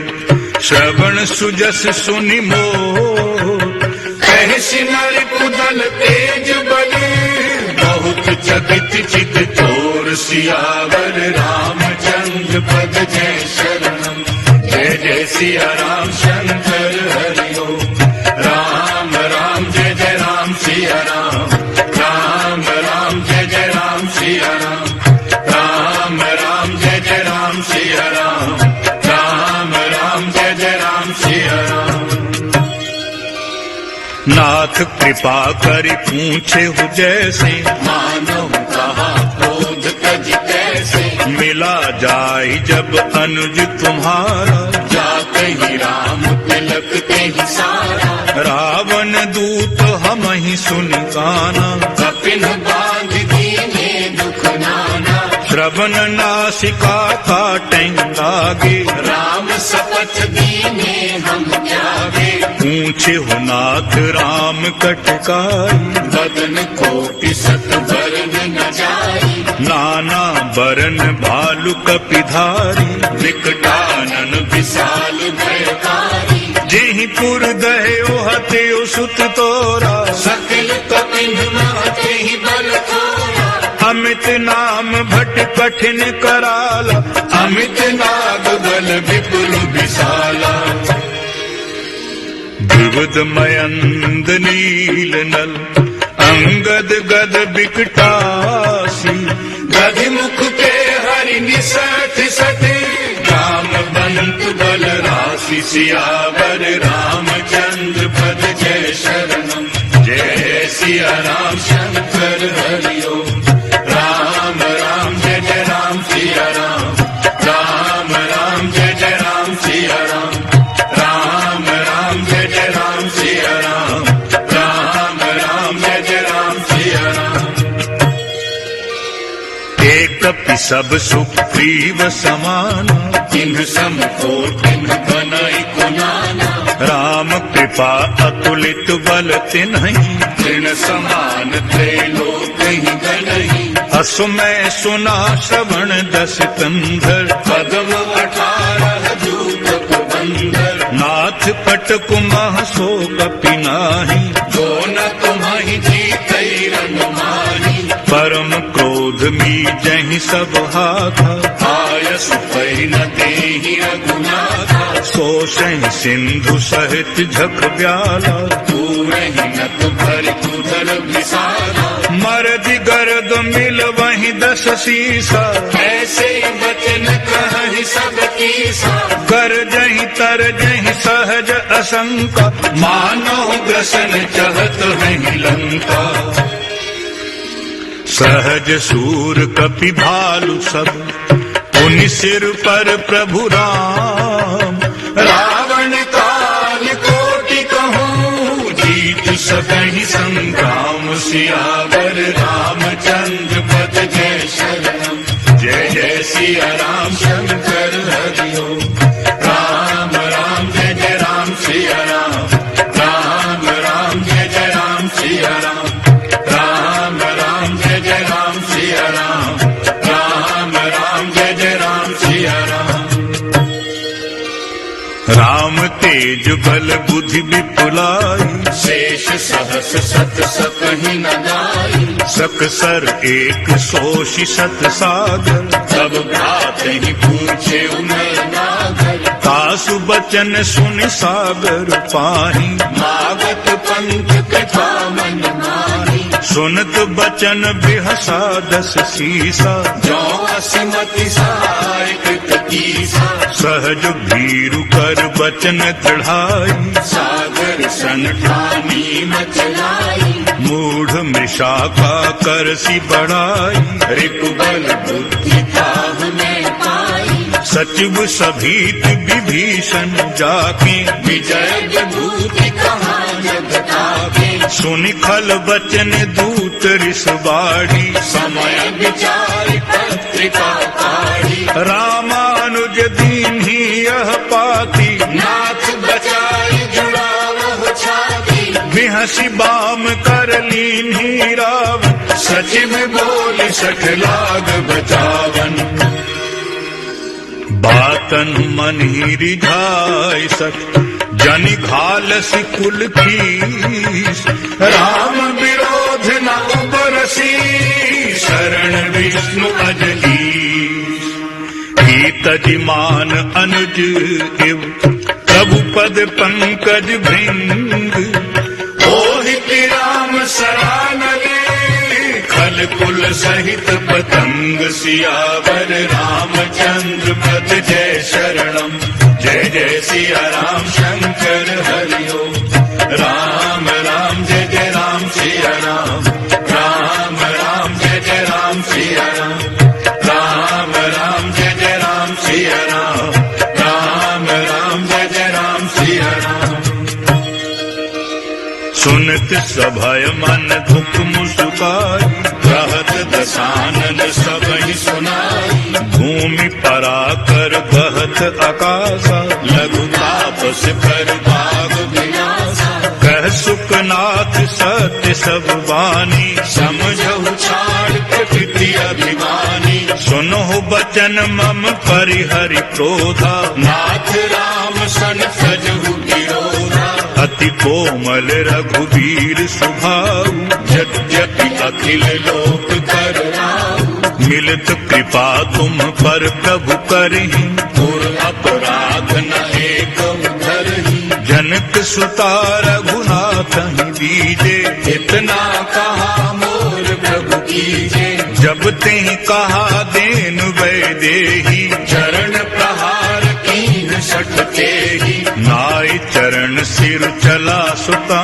श्रवण सुजस सुनि मोर। कहसि नर कुदल तेज बलि, बहुत चकित चित चोर। सियावर रामचंद्र पद जय शरणम। जय जय सिया राम शंकर हरि ओम। राम राम जय जय राम सिया राम। राम राम जय जय राम सिया राम। राम राम जय जय राम सिया राम। राम राम जय जय राम सिया राम। नाथ कृपा करि पूछे हु जैसे, मानो कहा क्रोध तज कैसे। मिला जाय जब अनुज तुम्हारा, जाते ही राम तिलक ते ही सारा। रावण दूत हम ही सुन काना। कपिन बांध दीने दुख नाना। श्रवण नासिका काटेंगे, राम शपथ दीने हम त्यागे, पूछे हो नाथ राम कटकाई, बदन कोटि सत बरन न जाई, नाना बरन भालु कपिधारी, विकटानन विशाल भयकारी, जेहि पुर दह्यो हत्यो सुत तोरा, सकल कपिन महते ही बल थोरा, अमित नाम भट कठिन कराला, अमित नाग बल विपुल विशाला, विविध मयंद नील नल, अंगद गद बिकटासी, गधि मुख के हरि निसठ सठे, राम बंत बल राशि, सियावर रामचंद्र पद जय शरणम, जय सिया राम शंकर हरिओ, राम राम जय जय राम सिया राम, राम राम जय जय राम सिया राम, राम राम जय जय राम सिया राम, राम राम जय जय राम सिया राम, एक कपि सब सुग्रीव समान, तिन्ह सम को तिन्ह बनाई कुनाना, राम कृपा अतुलित बल तिन्हि, तृण समान त्रैलोक ही गणहि, असु मैं सुना श्रवण दस कंधर, पद्म 18 दूत बंदर, नाथ पट कुमह सो कपि नाही, जो न तुम्हारी जीतै रन माही, परम क्रोध मी जहि सब हाथा, आयस पै न देहि रघुनाथा, सोषहि सिंधु सहित झक ब्याला, पूरहि नत भरि कुधर विशाला, मरद गर्द मिल वहीं दस सीसा, ऐसे वचन कहहि सब कीसा, कर जहि तर जहि सहज असंका, मानो ग्रसन चहत है लंका, सहज सूर कपि भालु सब, पुनि सिर पर प्रभु राम, रावण काल कोटि कहूँ, जीत सकहि संग्राम, सियावर रामचंद्र पद जय शरणम, जय जय सिया राम शंकर हरिओ, राम राम जय जय राम सिया राम, राम राम जय जय राम सिया राम, राम राम जय जय राम सिया राम, राम राम जय जय राम सिया राम, राम तेज बल बुद्धि विपुलाई, शेष सहस सत सकहि न गाई, सकसर एक सोषि सत सागर, तब भ्रात ही पूछे उनय नागर, तासु बचन सुनि सागर पाही, मागत पंथ कथा मन माही, सुनत बचन बिहसा दस सीसा, जो असिमति सहाय कृत कीसा, सहज भीरु कर बचन दृढ़ाई, सागर सन ठानी मचलाई, मूढ़ मृषा का करसी बढ़ाई, रिपुबल बुद्धि ताह में पाई, सचिव सभीत विभीषण जाके, विजय विभूति कहा जग ताके, सुनि खल बचन दूत रिस बाढ़ी, समय विचार पत्रिका काढ़ी, रामानुज दीन्ही यह पाती, नाथ बचाई जुड़ावह छाती, बिहसी बाम कर लीन्ही रावण, सचिव बोल सठ लाग बचावन, बातन मन ही रिझाय सक, जनि घालसी कुल खीस, राम विरोध न उबरसी, शरण विष्णु अजलीस, ही तजिमान अनुज इव, प्रभु पद पंकज भृंग, ओहि राम सरान ले, खल कुल सहित पतंग, सियावर रामचंद्र पद जय शरणम, जय जय सिया राम शंकर हरिओ, राम राम जय जय राम सिया राम, राम राम जय जय राम सिया राम, राम राम जय जय राम सिया राम, राम राम जय जय राम सिया राम, सुनत सभय मन दुख मुस्काई, रहत दसानन सब ही सुनाई, आकाशा, लघु तापस कर भाग विनाशा, कह सुखनाथ सत्य सब वाणी, समझऊ छाड़ प्रकृति अभिमानी, सुनो बचन मम परिहरि क्रोधा, नाथ राम सन सजहु विरोधा, अति कोमल रघुवीर सुभाऊ, यद्यपि अखिल लोक कर राहु, मिलित कृपा तुम पर प्रभु करहि, और अपराध न एक धरहि, जनक सुता रघुनाथ दीजे, इतना कहा मोर प्रभु कीजे, जब ते कहा देन वैदेही, चरण प्रहार कीन सटते ही, नाय चरण सिर चला सुता,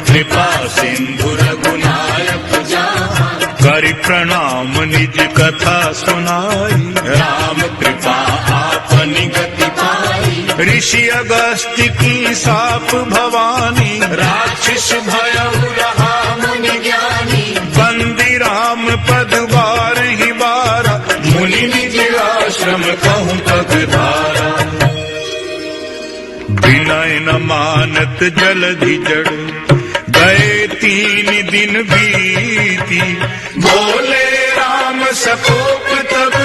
कृपा सिंधु रघुनायक जहाँ, करि प्रणाम निज कथा सुनाई, राम कृपा आपनि गति पाई, ऋषि अगस्त्य की साप भवानी, राक्षस भयउ रहा मुनि ज्ञानी, बंदी राम पद बारहि बारा, मुनि निज आश्रम कहूँ पगधारा, विनय न मानत जलधि जड़, गए 3 दिन बीती, बोले राम सकोप तब,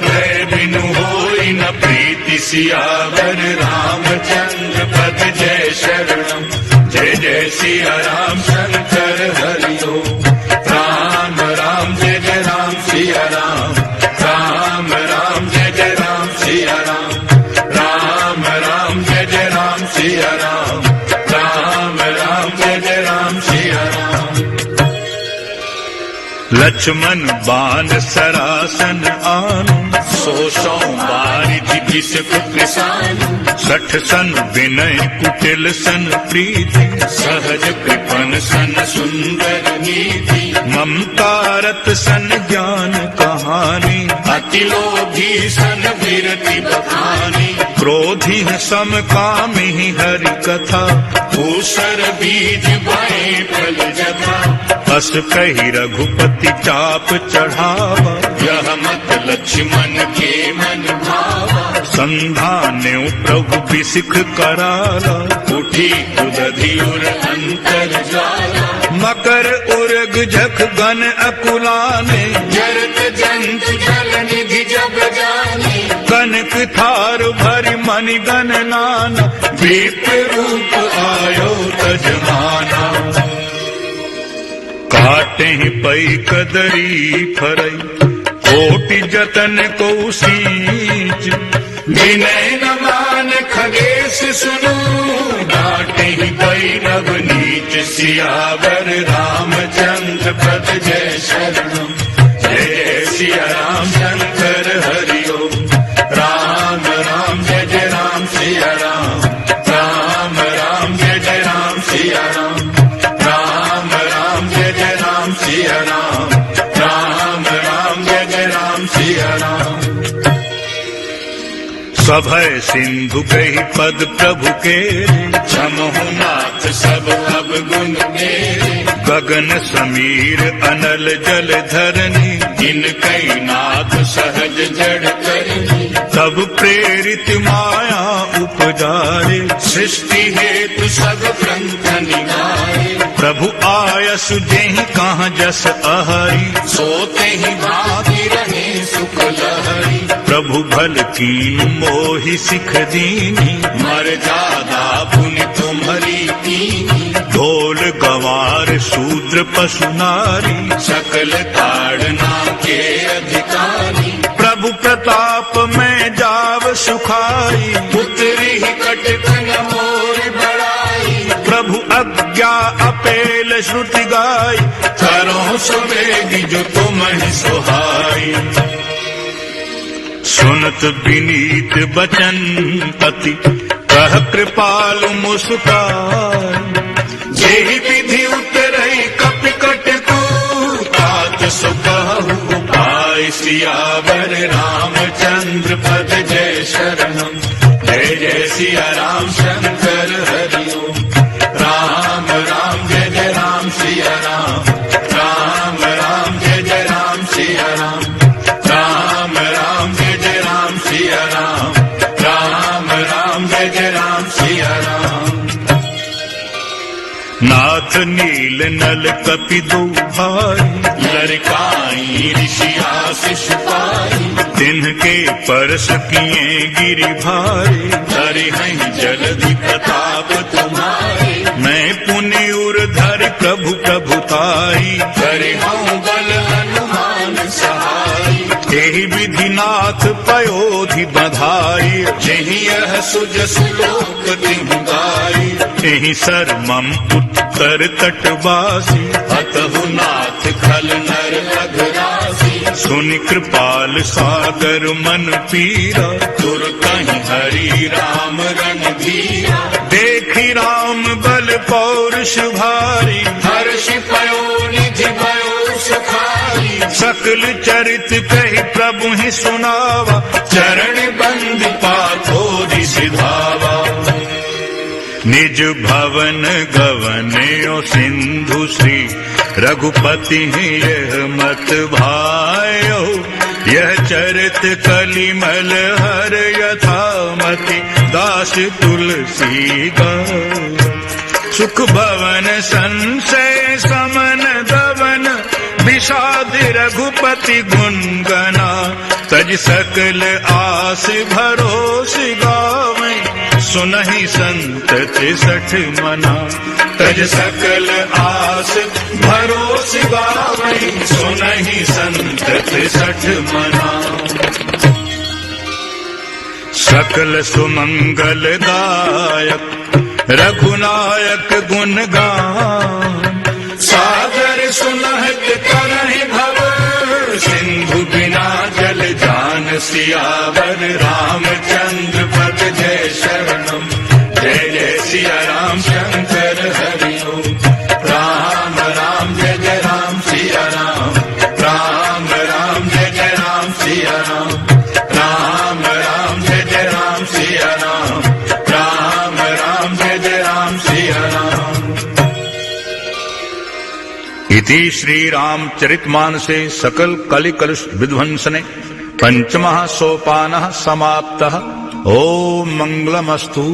भय बिनु होई न प्रीति, सियावर रामचंद्र पद जय शरणम, जय जय सिया राम शंकर हरि ओम, राम राम जय जय राम सिया राम, राम राम जय जय राम सिया राम, राम राम जय जय राम सिया राम, राम राम जय जय राम सिया राम, लक्ष्मण बान सरासन आनु, सो बारिधि बिसक कृसानु, 60 सन विनय कुटिल सन प्रीति, सहज कृपन सन सुंदर नीति, ममता रत सन ज्ञान कहानी, अति लोभी सन विरति बखानी, क्रोधी सम कामी हरि कथा, भूसर बीज भय फल जथा, अस कही रघुपति चाप चढ़ावा, यह मत लक्ष्मण के मन भावा, संधान्यो प्रभु बिसिख कराला, उठी उदधियुर अंतर ज्वाला, मकर उर्ग जख गन अकुलाने, जरत जंत जल निधि जब जाने, कनक थार भरि मनि गण नाना, विप्र रूप आयो तजमाना, काटे पई कदरी फरई, कोटि जतन को सींच, विनय न मान खगेश सुनो, डांटे ही भैरव नीच, सियावर रामचंद्र पद जय शरणम, जय सिया राम शंकर हरि ओम, राम राम जय जय राम सिया राम, राम राम जय जय राम सिया राम, राम राम जय जय राम सिया राम, राम राम जय जय राम सिया राम, सभय सिंधु कही पद प्रभु के, क्षमहु नाथ सब अब गुण मेरे, गगन समीर अनल जल धरनी, जिन कई नाथ सहज जड़ करनी, तब प्रेरित माया उपजारे, सृष्टि हेतु सब ग्रंथ निगारे, प्रभु आयस जेहि कहाँ जस अहरी, सोते ही भागी रहे सुख लहरी, प्रभु भल कीन मोहि सिख दीनी, मर्यादा पुनि तुम्हारी कीनी, ढोल गवार शूद्र पशु नारी, सकल ताड़ना के अधिकारी, प्रभु प्रताप में जाव सुखाई, पुत्री ही कटकन मोर बड़ाई, प्रभु अज्ञा अपेल श्रुति गाई, करो सुबेगी जो तुम ही सुहाई, सुनत विनीत बचन पति, कह कृपालु मुस्काई, जेहि विधि उतरई कपिकट को, तात सो कहु उपाय, सियावर रामचंद्र पद जय शरणम, जय जय सिया राम शंकर हरि ओम, राम राम जय जय राम सिया राम, राम राम जय जय राम सिया राम, राम राम जय जय राम सिया राम, नील नल कपि दो भाई, लड़काई ऋषि आशीष पाई, तिन्हके परस किए गिरि भारे, धरि हैं जलधि प्रताप तुम्हारे, मैं पुनि उर धर प्रभु प्रभुताई, धरि हूँ बल हनुमान सहाय, एहि विधिनाथ पयोधि बधाई, जेहि यह सुजस लोक तिहुँ गाई, एहि सरमम उत्तर तटवासी, अतहु नाथ खल नर अघरासी, सुनि कृपाल सागर मन पीरा, तुरतहि हरि राम रणधीरा, देखि राम बल पौरुष भारी, हर्ष पयो निधि भयो सुखारी, सकल चरित कहि प्रभु ही सुनावा, चरण बंद पाथोधि सिधावा, निज भवन गवन्यो सिंधु श्री रघुपति यह मत भायो, यह चरित कलिमल हर यथामति दास तुलसी गाय, सुख भवन संशय समन दवन, विषाद रघुपति गुण गना, तज सकल आस भरोस गावे, सुनहि संत 63 मना, तज सकल आस भरोस गावै, सुनहि संत 63 मना, सकल सुमंगल दायक रघुनायक गुण गान, सागर सुनहत करहि भव, सिंधु बिना जल जान सियावर, रामचंद्र पद जय शरणम, जय जय सिया राम शंकर हरि ओम, राम राम जय जय राम सिया राम, राम राम जय जय राम सिया राम, राम राम जय जय राम सिया राम, राम राम जय जय राम सिया राम। इति श्री रामचरितमानसे सकल कलि कलुष विध्वंसने पंचमः सोपानः समाप्तः। ओम मंगलमस्तु।